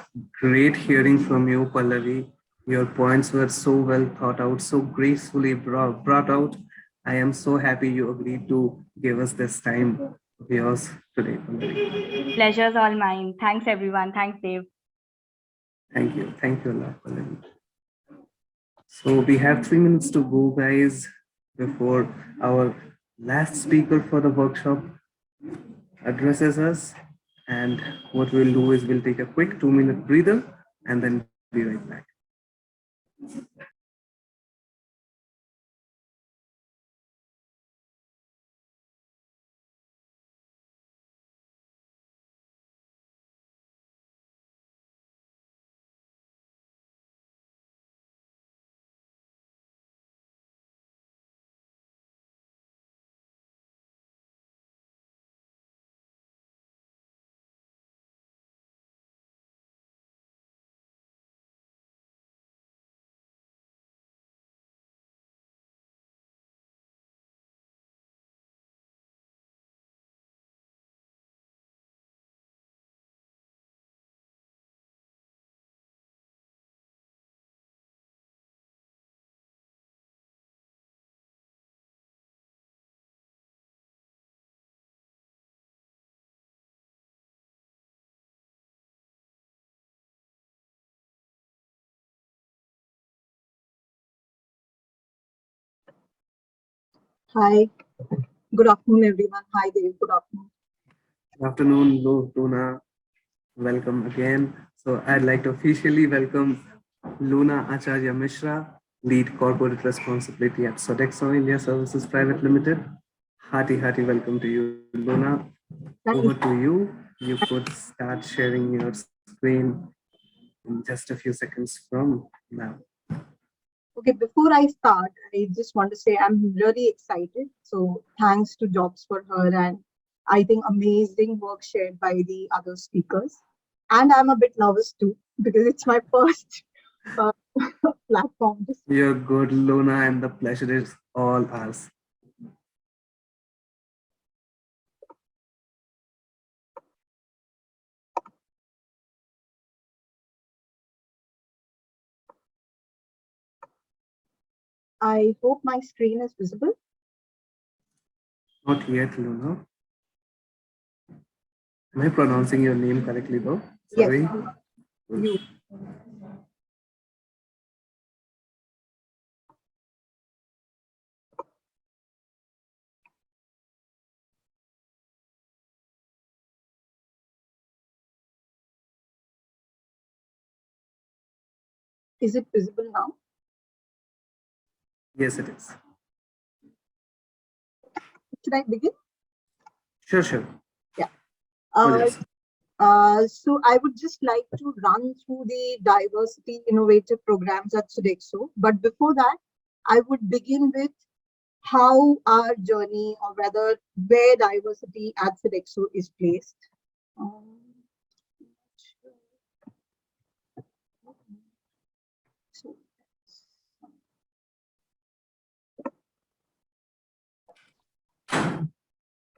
great hearing from you, Pallavi. Your points were so well thought out, so gracefully brought out. I am so happy you agreed to give us this time of yours today, Pallavi. Pleasure's all mine. Thanks, everyone. Thanks, Dave. Thank you. Thank you a lot, Pallavi. So we have 3 minutes to go, guys, before our last speaker for the workshop addresses us. And what we'll do is we'll take a quick 2-minute breather and then be right back. Hi. Good afternoon, everyone. Hi, Dave. Good afternoon. Good afternoon, Luna. Welcome again. So I'd like to officially welcome Luna Acharya Mishra, Lead Corporate Responsibility at Sodexo India Services Private Limited. Hearty welcome to you, Luna. Over to you. You could start sharing your screen in just a few seconds from now. Okay, before I start, I just want to say I'm really excited. So thanks to Jobs for Her, and I think amazing work shared by the other speakers. And I'm a bit nervous too, because it's my first platform. You're good, Luna, and the pleasure is all ours. I hope my screen is visible. Not yet, Luna. Am I pronouncing your name correctly though? Sorry. Yes. You. Is it visible now? Yes, it is. Should I begin? Sure. Yeah. Yes. So I would just like to run through the diversity innovative programs at Sodexo. But before that, I would begin with how our journey, or rather where diversity at Sodexo is placed.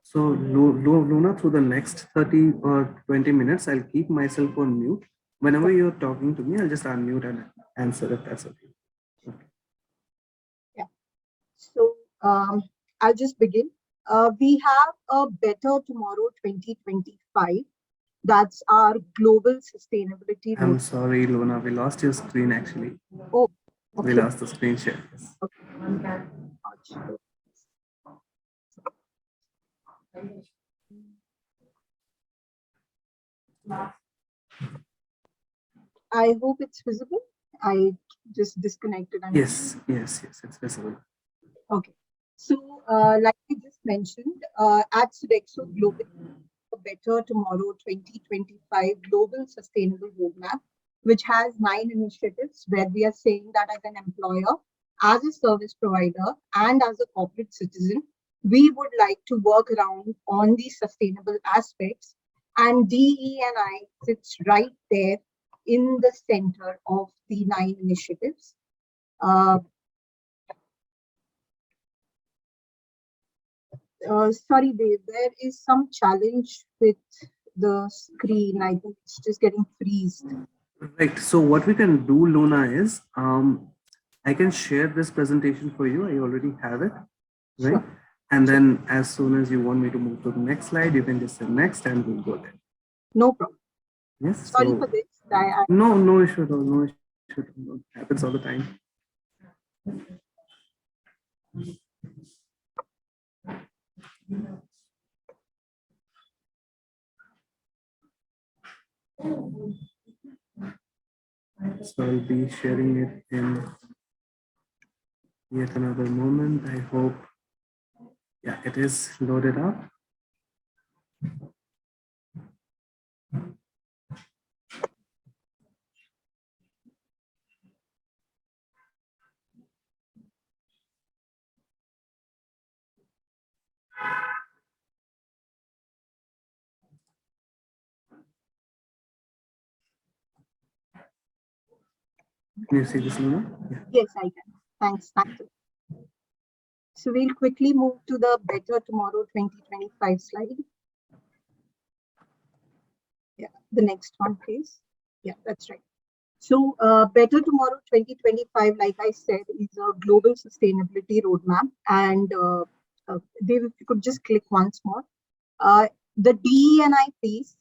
So Luna, through the next 30 or 20 minutes, I'll keep myself on mute. Whenever you're talking to me, I'll just unmute and answer if that's okay. Yeah. So I'll just begin. We have a Better Tomorrow 2025. That's our global sustainability. I'm sorry, Luna, we lost your screen actually. Oh, okay. We lost the screen share. Okay. I hope it's visible. I just disconnected. Yes, it's visible. Okay. So, like we just mentioned, at Sodexo Global Better Tomorrow 2025 Global Sustainable Roadmap, which has 9 initiatives where we are saying that as an employer, as a service provider, and as a corporate citizen, we would like to work around on these sustainable aspects. And DE&I sits right there in the center of the 9 initiatives. Sorry, Dave, there is some challenge with the screen. I think it's just getting freezed. Right. So what we can do, Luna, is I can share this presentation for you. I already have it, right? Sure. And then as soon as you want me to move to the next slide, you can just say next and we'll go there. No problem. Yes. Sorry for this. No issue at all. No issue at all. It happens all the time. So I'll be sharing it in yet another moment. I hope, yeah, it is loaded up. Can you see this, Luna? Yeah. Yes, I can. Thanks. So we'll quickly move to the Better Tomorrow 2025 slide. Yeah, the next one, please. Yeah, that's right. So Better Tomorrow 2025, like I said, is a global sustainability roadmap. And Dave, if you could just click once more. The DE&I piece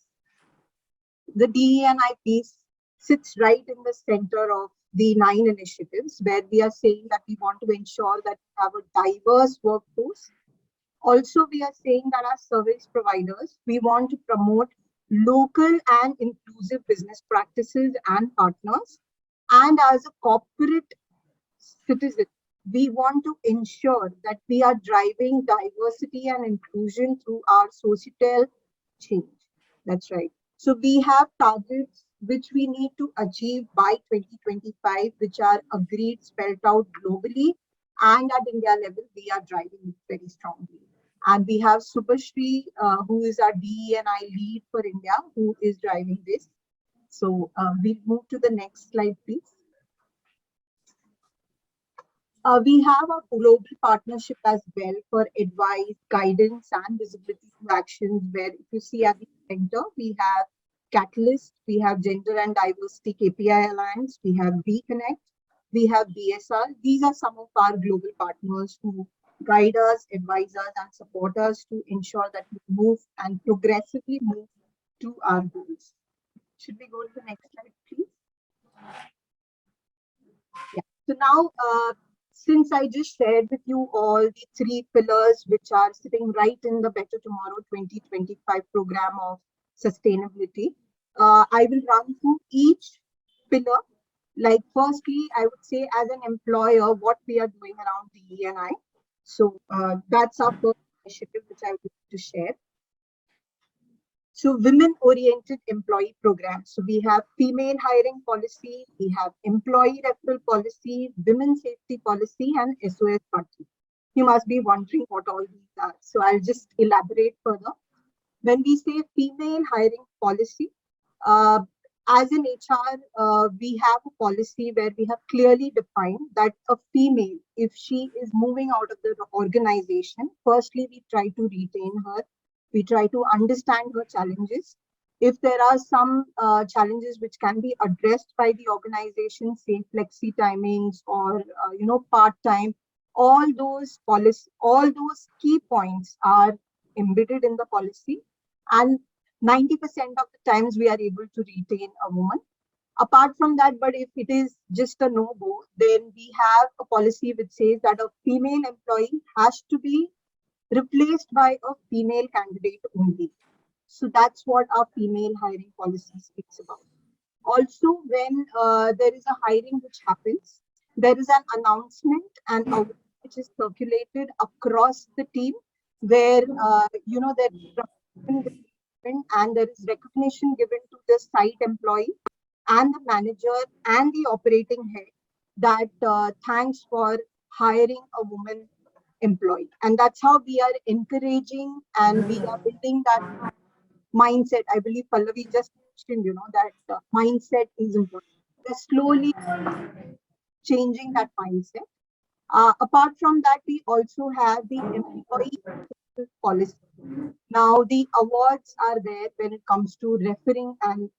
sits right in the center of the 9 initiatives, where we are saying that we want to ensure that we have a diverse workforce. Also, we are saying that as service providers, we want to promote local and inclusive business practices and partners. And as a corporate citizen, we want to ensure that we are driving diversity and inclusion through our societal change. That's right. So we have targets which we need to achieve by 2025, which are agreed, spelled out globally. And at India level, we are driving it very strongly. And we have Subhashri, who is our DE&I lead for India, who is driving this. So we'll move to the next slide, please. We have a global partnership as well for advice, guidance, and visibility to actions, where if you see at the center, we have Catalyst, we have Gender and Diversity KPI Alliance, we have BConnect, we have BSR. These are some of our global partners who guide us, advise us, and support us to ensure that we move and progressively move to our goals. Should we go to the next slide, please? Yeah. So now, since I just shared with you all the 3 pillars which are sitting right in the Better Tomorrow 2025 program of sustainability, I will run through each pillar. Like firstly, I would say as an employer, what we are doing around DE&I. So that's our first initiative which I would like to share. So women-oriented employee programs. So we have female hiring policy, we have employee referral policy, women safety policy, and SOS party. You must be wondering what all these are. So I'll just elaborate further. When we say female hiring policy, as an HR, we have a policy where we have clearly defined that a female, if she is moving out of the organization, firstly, we try to retain her. We try to understand her challenges. If there are some challenges which can be addressed by the organization, say flexi timings or part-time, all those key points are embedded in the policy, and 90% of the times we are able to retain a woman. Apart from that, but if it is just a no-go, then we have a policy which says that a female employee has to be replaced by a female candidate only. So that's what our female hiring policy speaks about. Also, when there is a hiring which happens, there is an announcement and which is circulated across the team, where there is and there is recognition given to the site employee and the manager and the operating head that thanks for hiring a woman employee. And that's how we are encouraging and we are building that mindset. I believe Pallavi just mentioned, that mindset is important. We're slowly changing that mindset. Apart from that, we also have the employee policy. Now, the awards are there when it comes to referring an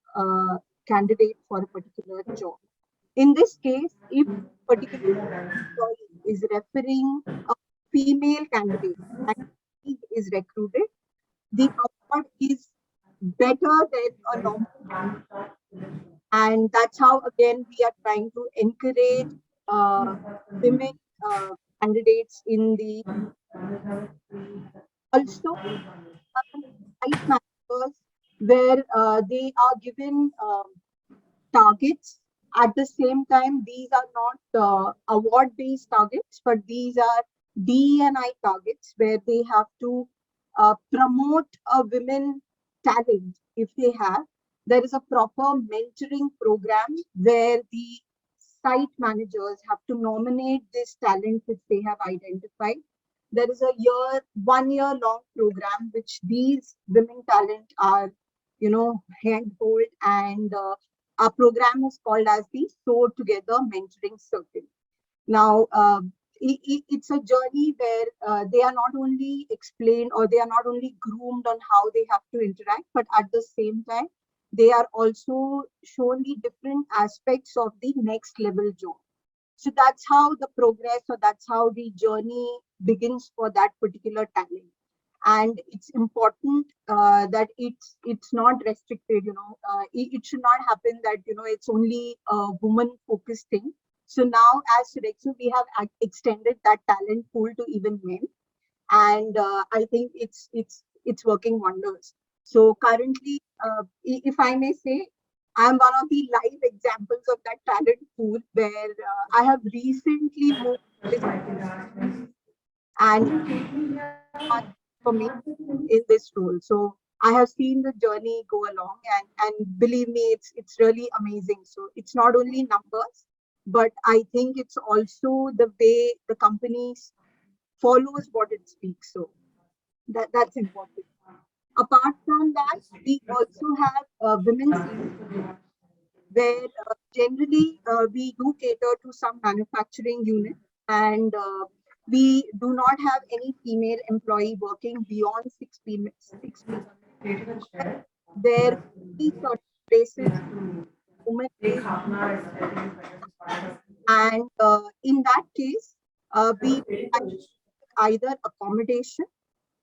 candidate for a particular job. In this case, if a particular employee is referring a female candidate and he is recruited, the award is better than a normal candidate. And that's how, again, we are trying to encourage women candidates in the also site managers, where they are given targets. At the same time, these are not award-based targets, but these are D&I targets, where they have to promote a women talent if they have. There is a proper mentoring program where the site managers have to nominate this talent which they have identified. There is a 1 year long program which these women talent are, handhold, and our program is called as the Soar Together Mentoring Circle. Now, it's a journey where they are not only explained or they are not only groomed on how they have to interact, but at the same time, they are also shown the different aspects of the next level job. So that's how the progress, or that's how the journey begins for that particular talent. And it's important that it's not restricted, it should not happen that, it's only a woman focused thing. So now as Sodexo, we have extended that talent pool to even men. And I think it's working wonders. So currently, if I may say, I'm one of the live examples of that talent pool where I have recently moved this and for me in this role. So I have seen the journey go along, and believe me, it's really amazing. So it's not only numbers, but I think it's also the way the company follows what it speaks. So that's important. Apart from that, we also have women's where generally we do cater to some manufacturing unit, and we do not have any female employee working beyond 6 people. There be certain places women based, and in that case, we either accommodation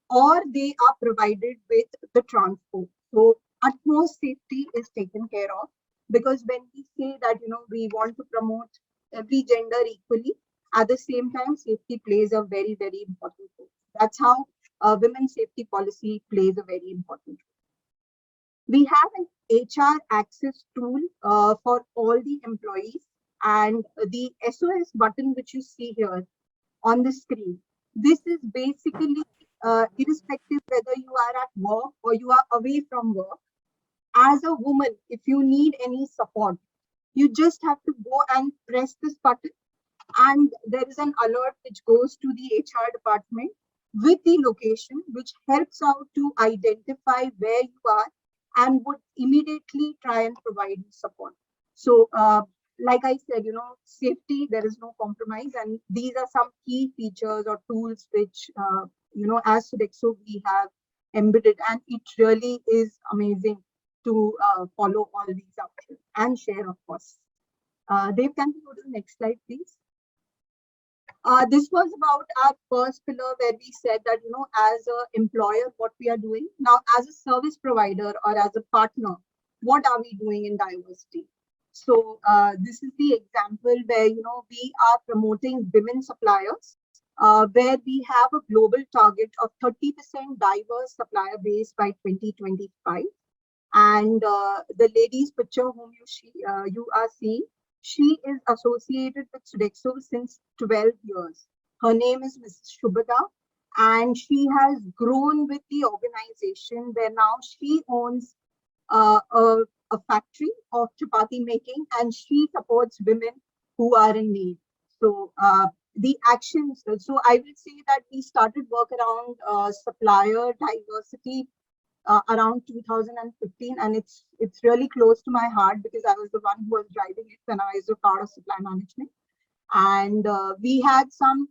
or they are provided with the transport. So utmost safety is taken care of, because when we say that we want to promote every gender equally, at the same time safety plays a very, very important role. That's how women's safety policy plays a very important role. We have an HR access tool for all the employees, and the SOS button which you see here on the screen, this is basically irrespective whether you are at work or you are away from work. As a woman, if you need any support, you just have to go and press this button, and there is an alert which goes to the HR department with the location, which helps out to identify where you are and would immediately try and provide support. So like I said, safety, there is no compromise, and these are some key features or tools which as Sodexo we have embedded, and it really is amazing to follow all these up and share, of course. Dave, can you go to the next slide, please? This was about our first pillar, where we said that, as an employer, what we are doing. Now, as a service provider or as a partner, what are we doing in diversity? So this is the example where, we are promoting women suppliers, where we have a global target of 30% diverse supplier base by 2025. And the lady's picture whom you are seeing, she is associated with Sodexo since 12 years. Her name is Mrs. Shubhada, and she has grown with the organization, where now she owns a factory of chapati making, and she supports women who are in need. So the actions, so I will say that we started work around supplier diversity around 2015, and it's really close to my heart, because I was the one who was driving it when I was a part of supply management. And we had some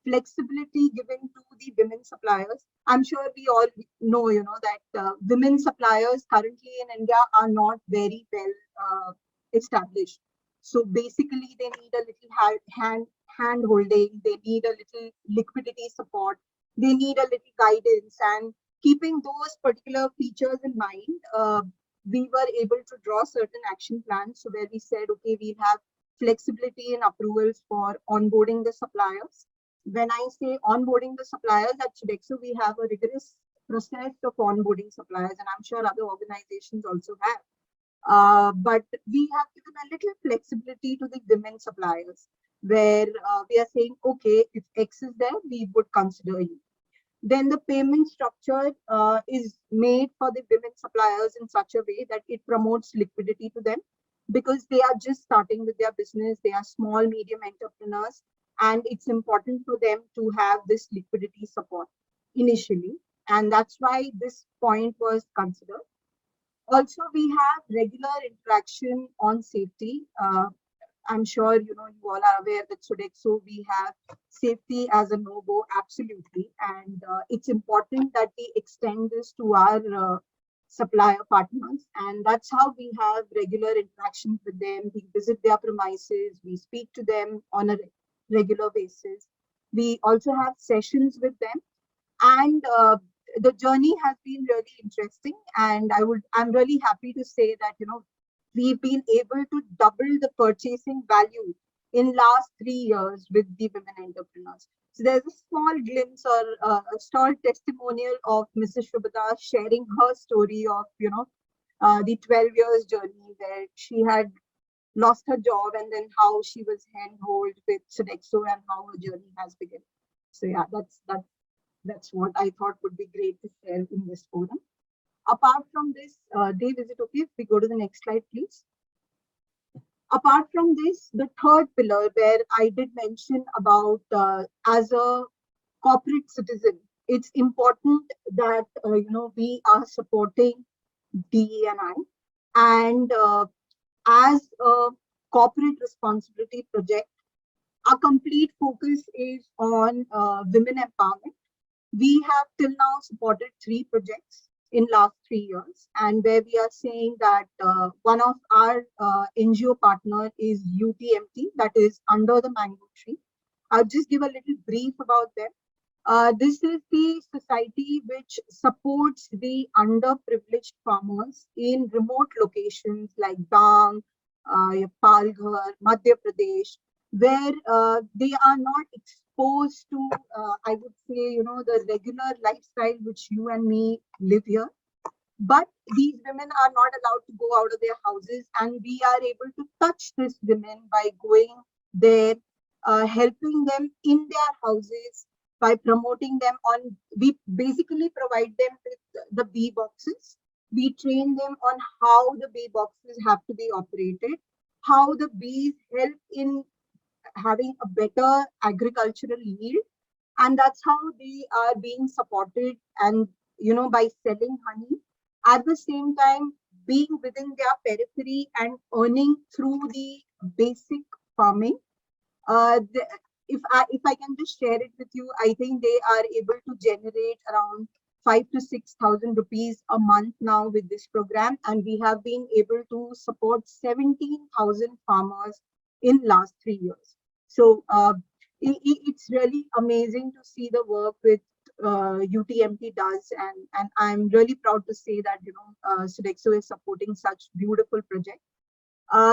flexibility given to the women suppliers. I'm sure we all know, that women suppliers currently in India are not very well established. So basically, they need a little hand holding, they need a little liquidity support, they need a little guidance, and keeping those particular features in mind, we were able to draw certain action plans. So where we said, okay, we have flexibility in approvals for onboarding the suppliers. When I say onboarding the suppliers at Sodexo, we have a rigorous process of onboarding suppliers, and I'm sure other organizations also have. But we have given a little flexibility to the women suppliers, where we are saying, okay, if X is there, we would consider you. Then the payment structure is made for the women suppliers in such a way that it promotes liquidity to them, because they are just starting with their business. They are small, medium entrepreneurs, and it's important for them to have this liquidity support initially. And that's why this point was considered. Also, we have regular interaction on safety. I'm sure you all are aware that Sodexo, we have safety as a no-go, absolutely, and it's important that we extend this to our supplier partners, and that's how we have regular interactions with them. We visit their premises, we speak to them on a regular basis. We also have sessions with them, and the journey has been really interesting, and I'm really happy to say that we've been able to double the purchasing value in last 3 years with the women entrepreneurs. So there's a small glimpse or a small testimonial of Mrs. Shubhata sharing her story of, the 12 years journey where she had lost her job and then how she was handhold with Sodexo and how her journey has begun. So yeah, that's what I thought would be great to share in this forum. Apart from this, Dave, is it okay if we go to the next slide, please? Apart from this, the third pillar where I did mention about as a corporate citizen, it's important that we are supporting DE&I, and as a corporate responsibility project, our complete focus is on women empowerment. We have till now supported 3 projects in last 3 years, and where we are saying that one of our NGO partner is UTMT, that is under the mango tree. I'll just give a little brief about them. This is the society which supports the underprivileged farmers in remote locations like Dang, Palghar, Madhya Pradesh, where they are not exposed to, I would say, the regular lifestyle which you and me live here. But these women are not allowed to go out of their houses, and we are able to touch these women by going there, helping them in their houses, by promoting them on, we basically provide them with the bee boxes. We train them on how the bee boxes have to be operated, how the bees help in having a better agricultural yield, and that's how they are being supported, and by selling honey, at the same time being within their periphery and earning through the basic farming. If I can just share it with you, I think they are able to generate around 5,000 to 6,000 rupees a month now with this program, and we have been able to support 17,000 farmers in last 3 years. So it's really amazing to see the work with UTMT does, and I'm really proud to say that Sodexo is supporting such beautiful projects.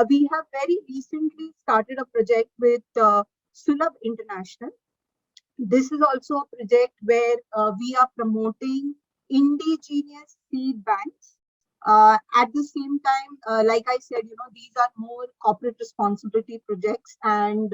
We have very recently started a project with Sulabh International. This is also a project where we are promoting indigenous seed banks. At the same time, like I said, these are more corporate responsibility projects, and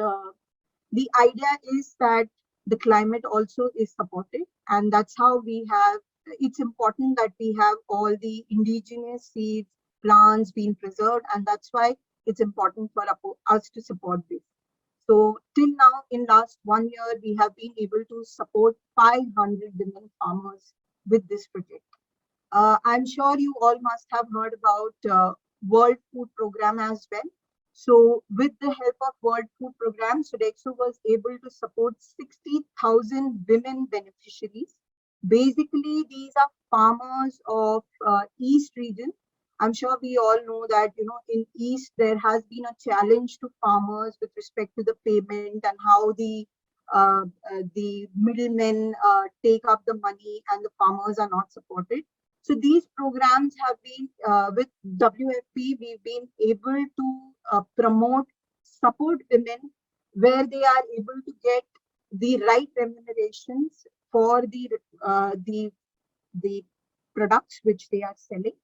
the idea is that the climate also is supported, and that's how we have, it's important that we have all the indigenous seeds, plants being preserved, and that's why it's important for us to support this. So till now, in last 1 year, we have been able to support 500 women farmers with this project. I'm sure you all must have heard about World Food Program as well. So with the help of World Food Program, Sodexo was able to support 60,000 women beneficiaries. Basically, these are farmers of East region. I'm sure we all know that, in East, there has been a challenge to farmers with respect to the payment and how the middlemen take up the money and the farmers are not supported. So these programs have been, with WFP, we've been able to promote, support women where they are able to get the right remunerations for the products which they are selling.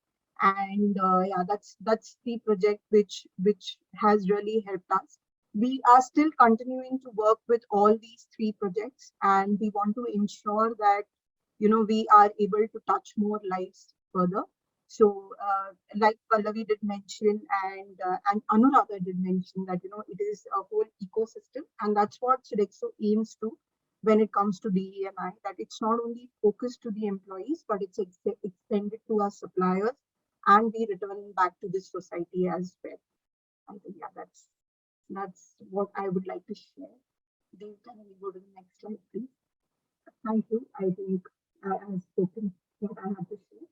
And yeah, that's the project which has really helped us. We are still continuing to work with all these 3 projects, and we want to ensure that we are able to touch more lives further. So like Pallavi did mention, and Anuradha did mention that it is a whole ecosystem, and that's what Sodexo aims to when it comes to DE&I, that it's not only focused to the employees, but it's extended to our suppliers, and we return back to this society as well. I think, yeah, that's what I would like to share. Dave, can we go to the next slide, please? Thank you. I think I have spoken what I have to say.